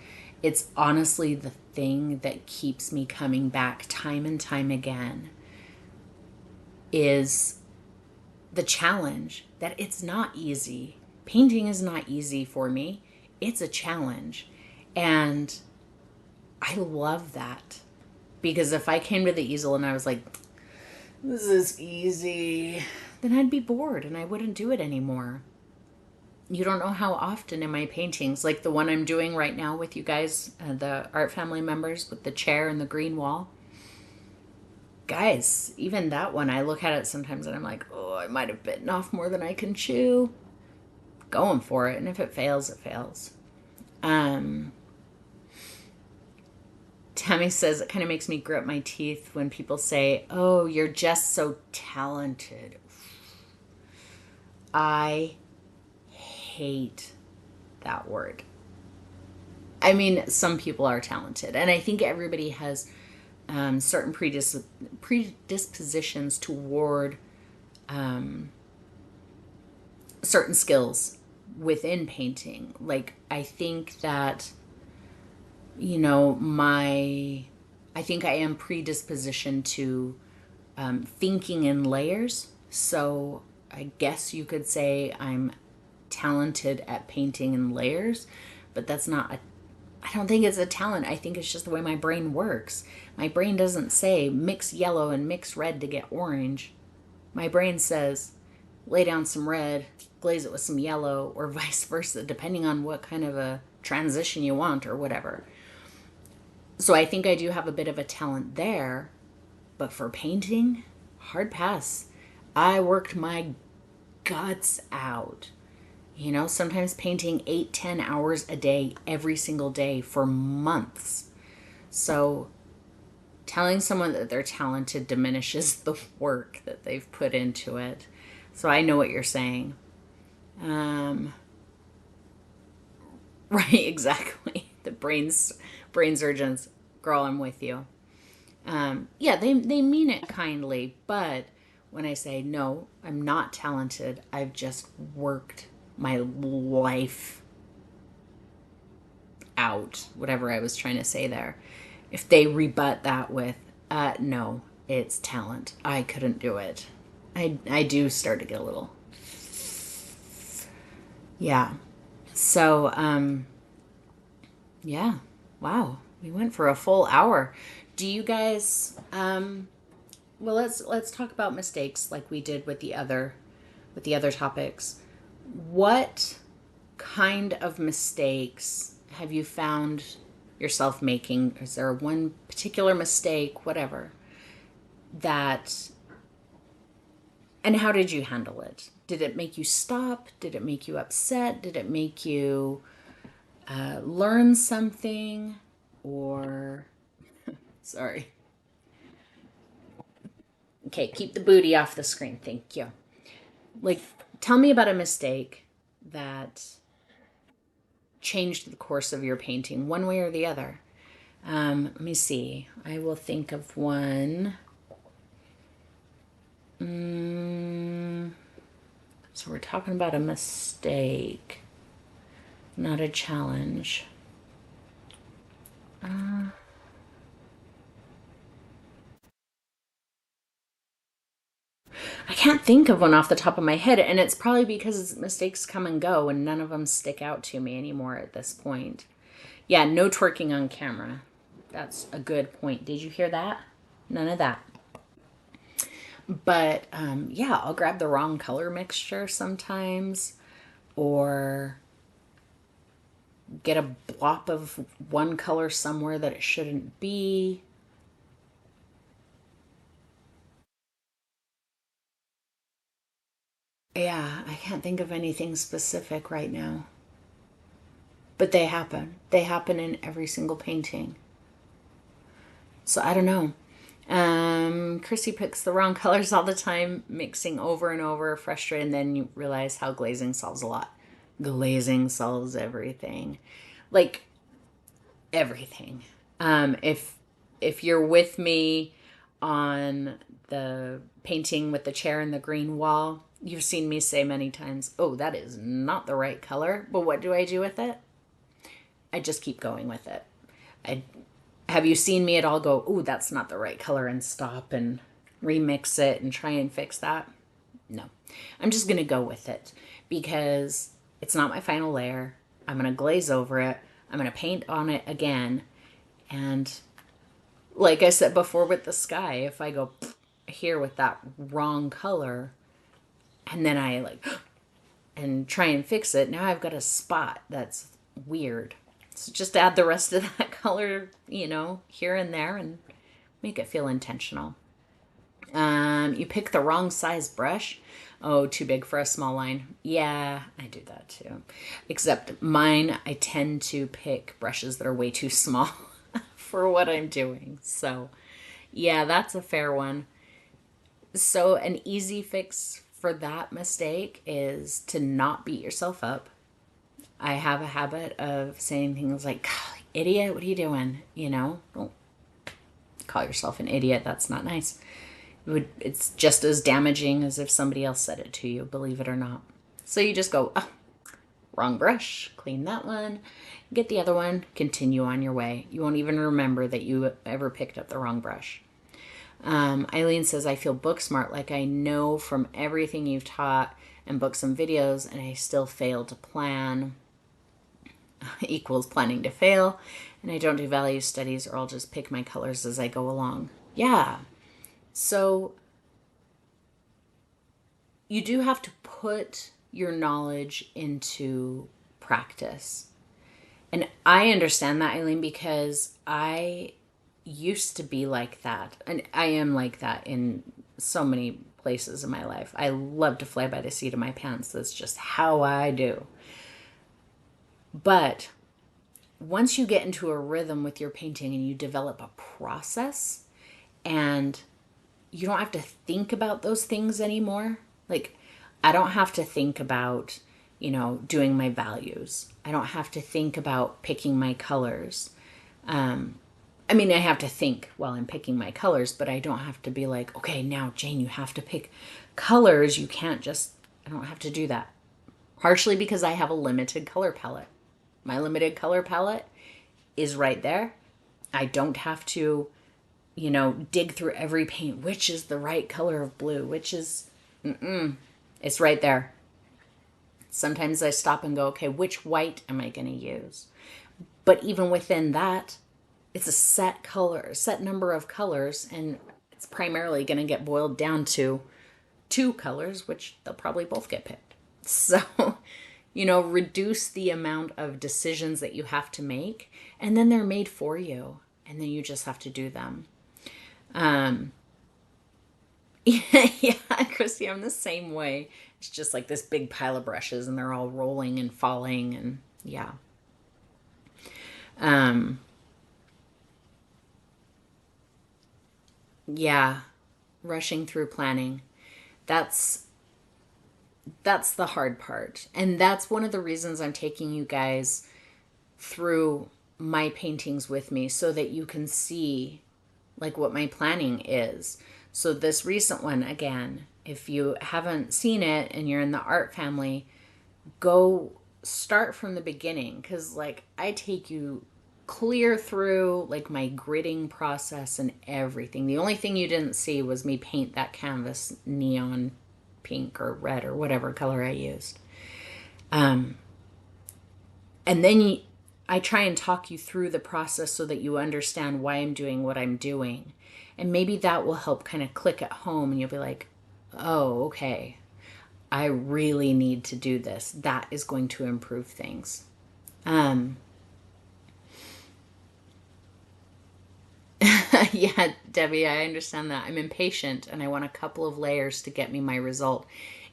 it's honestly the thing that keeps me coming back time and time again, is the challenge that it's not easy. Painting is not easy for me. It's a challenge. And I love that. Because if I came to the easel and I was like, this is easy, then I'd be bored and I wouldn't do it anymore. You don't know how often in my paintings, like the one I'm doing right now with you guys, the art family members, with the chair and the green wall. Guys, even that one, I look at it sometimes and I'm like, oh, I might have bitten off more than I can chew. Going for it. And if it fails, it fails. Tammy says it kind of makes me grit my teeth when people say, oh, you're just so talented. I hate that word. I mean, some people are talented, and I think everybody has certain predispositions toward certain skills within painting. Like, I think that, I think I am predispositioned to thinking in layers. So I guess you could say I'm talented at painting in layers, but that's not a I don't think it's a talent. I think it's just the way my brain works. My brain doesn't say mix yellow and mix red to get orange. My brain says lay down some red, glaze it with some yellow, or vice versa, depending on what kind of a transition you want or whatever. So I think I do have a bit of a talent there, but for painting, hard pass. I worked my guts out. You know, sometimes painting 8, 10 hours a day, every single day for months. So telling someone that they're talented diminishes the work that they've put into it. So I know what you're saying. Um, right, exactly. The brain surgeons, girl, I'm with you. Yeah, they mean it kindly, but when I say no, I'm not talented, I've just worked my life out, whatever I was trying to say there. If they rebut that with, no, it's talent, I couldn't do it. I do start to get a little, yeah. So, yeah, wow, we went for a full hour. Do you guys, well, let's talk about mistakes like we did with the other topics. What kind of mistakes have you found yourself making? Is there one particular mistake, whatever, that, and how did you handle it? Did it make you stop? Did it make you upset? Did it make you learn something? Or, sorry. Okay, keep the booty off the screen. Thank you. Like, tell me about a mistake that changed the course of your painting one way or the other. Let me see. I will think of one. So we're talking about a mistake, not a challenge. I can't think of one off the top of my head, and it's probably because mistakes come and go, and none of them stick out to me anymore at this point. Yeah, no twerking on camera. That's a good point. Did you hear that? None of that. But yeah, I'll grab the wrong color mixture sometimes, or get a blop of one color somewhere that it shouldn't be. Yeah, I can't think of anything specific right now. But they happen. They happen in every single painting. So I don't know. Chrissy picks the wrong colors all the time, mixing over and over, frustrated, and then you realize how glazing solves a lot. Glazing solves everything. Like everything. If you're with me on the painting with the chair and the green wall, you've seen me say many times, "Oh, that is not the right color." But what do I do with it? I just keep going with it. I Have you seen me at all go, "Oh, that's not the right color," and stop and remix it and try and fix that? No. I'm just going to go with it because it's not my final layer. I'm going to glaze over it. I'm going to paint on it again. And like I said before with the sky, if I go here with that wrong color and then I like and try and fix it, now I've got a spot that's weird. So just add the rest of that color, here and there and make it feel intentional. You pick the wrong size brush. Oh, too big for a small line. Yeah, I do that too. Except mine, I tend to pick brushes that are way too small for what I'm doing. So, yeah, that's a fair one. So, an easy fix for that mistake is to not beat yourself up. I have a habit of saying things like, "Idiot, what are you doing?" Don't call yourself an idiot. That's not nice. It's just as damaging as if somebody else said it to you, believe it or not. So you just go, "Oh, wrong brush, clean that one, get the other one, continue on your way." You won't even remember that you ever picked up the wrong brush. Eileen says, I feel book smart, like I know from everything you've taught and books and videos, and I still fail to plan. Equals planning to fail. And I don't do value studies, or I'll just pick my colors as I go along. Yeah. So you do have to put your knowledge into practice. And I understand that, Eileen, because I used to be like that. And I am like that in so many places in my life. I love to fly by the seat of my pants. That's just how I do. But once you get into a rhythm with your painting and you develop a process, and you don't have to think about those things anymore. Like, I don't have to think about, doing my values. I don't have to think about picking my colors. I mean, I have to think while I'm picking my colors, but I don't have to be like, okay, now Jane, you have to pick colors. You can't just, I don't have to do that. Partially because I have a limited color palette. My limited color palette is right there. I don't have to, dig through every paint. Which is the right color of blue? Which is, it's right there. Sometimes I stop and go, okay, which white am I going to use? But even within that, it's a set color, set number of colors, and it's primarily going to get boiled down to 2 colors, which they'll probably both get picked. So, reduce the amount of decisions that you have to make, and then they're made for you, and then you just have to do them. Yeah, Christy, I'm the same way. It's just like this big pile of brushes, and they're all rolling and falling, and yeah. Yeah, rushing through planning. That's the hard part. And that's one of the reasons I'm taking you guys through my paintings with me, so that you can see like what my planning is. So this recent one, again, if you haven't seen it and you're in the art family, go start from the beginning, because like I take you clear through like my gridding process and everything. The only thing you didn't see was me paint that canvas neon pink or red or whatever color I used. And then I try and talk you through the process so that you understand why I'm doing what I'm doing. And maybe that will help kind of click at home, and you'll be like, oh, okay, I really need to do this. That is going to improve things. Yeah, Debbie, I understand that. I'm impatient and I want a couple of layers to get me my result.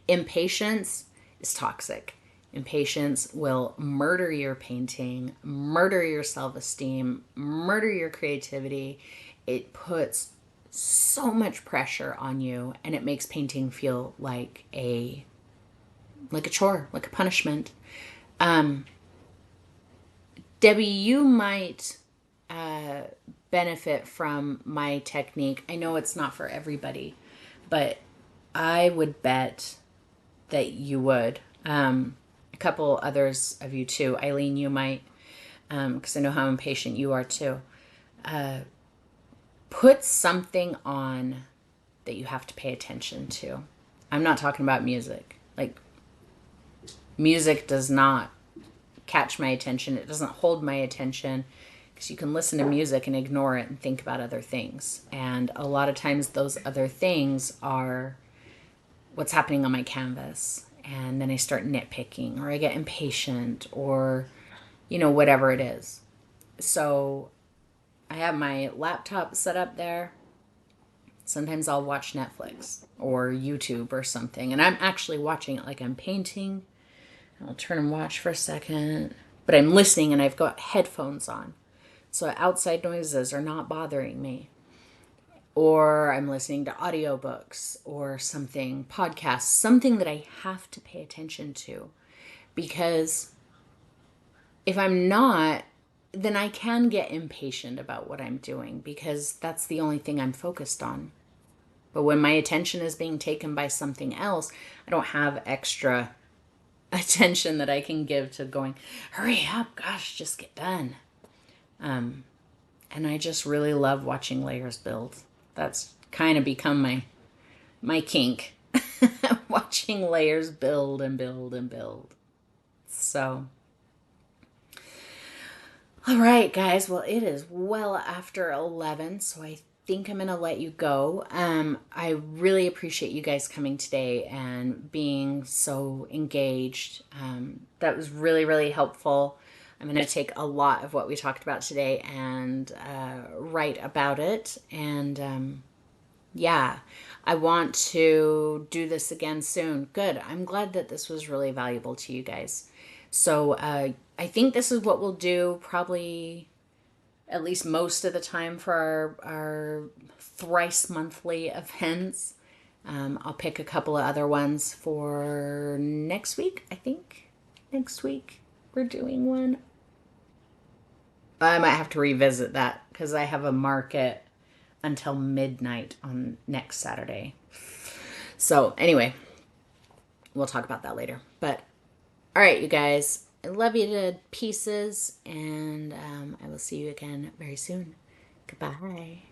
Impatience is toxic. Impatience will murder your painting, murder your self-esteem, murder your creativity. It puts so much pressure on you, and it makes painting feel like a chore, like a punishment. Debbie, you might benefit from my technique. I know it's not for everybody, but I would bet that you would. A couple others of you too. Eileen, you might, because I know how impatient you are too. Put something on that you have to pay attention to. I'm not talking about music. Like, music does not catch my attention. It doesn't hold my attention, because you can listen to music and ignore it and think about other things. And a lot of times those other things are what's happening on my canvas. And then I start nitpicking, or I get impatient, or, whatever it is. So I have my laptop set up there. Sometimes I'll watch Netflix or YouTube or something, and I'm actually watching it like I'm painting. I'll turn and watch for a second, but I'm listening and I've got headphones on, so outside noises are not bothering me. Or I'm listening to audiobooks or something, podcasts, something that I have to pay attention to. Because if I'm not, then I can get impatient about what I'm doing, because that's the only thing I'm focused on. But when my attention is being taken by something else, I don't have extra attention that I can give to going, hurry up, gosh, just get done. And I just really love watching layers build. That's kind of become my kink. Watching layers build and build and build. So, all right, guys. Well, it is well after 11, so I think I'm going to let you go. I really appreciate you guys coming today and being so engaged. That was really, really helpful. I'm going to take a lot of what we talked about today and write about it. And yeah, I want to do this again soon. Good. I'm glad that this was really valuable to you guys. So I think this is what we'll do probably at least most of the time for our thrice monthly events. I'll pick a couple of other ones for next week, I think. Next week we're doing one. I might have to revisit that because I have a market until midnight on next Saturday. So, anyway, we'll talk about that later. But, all right, you guys, I love you to pieces, and I will see you again very soon. Goodbye.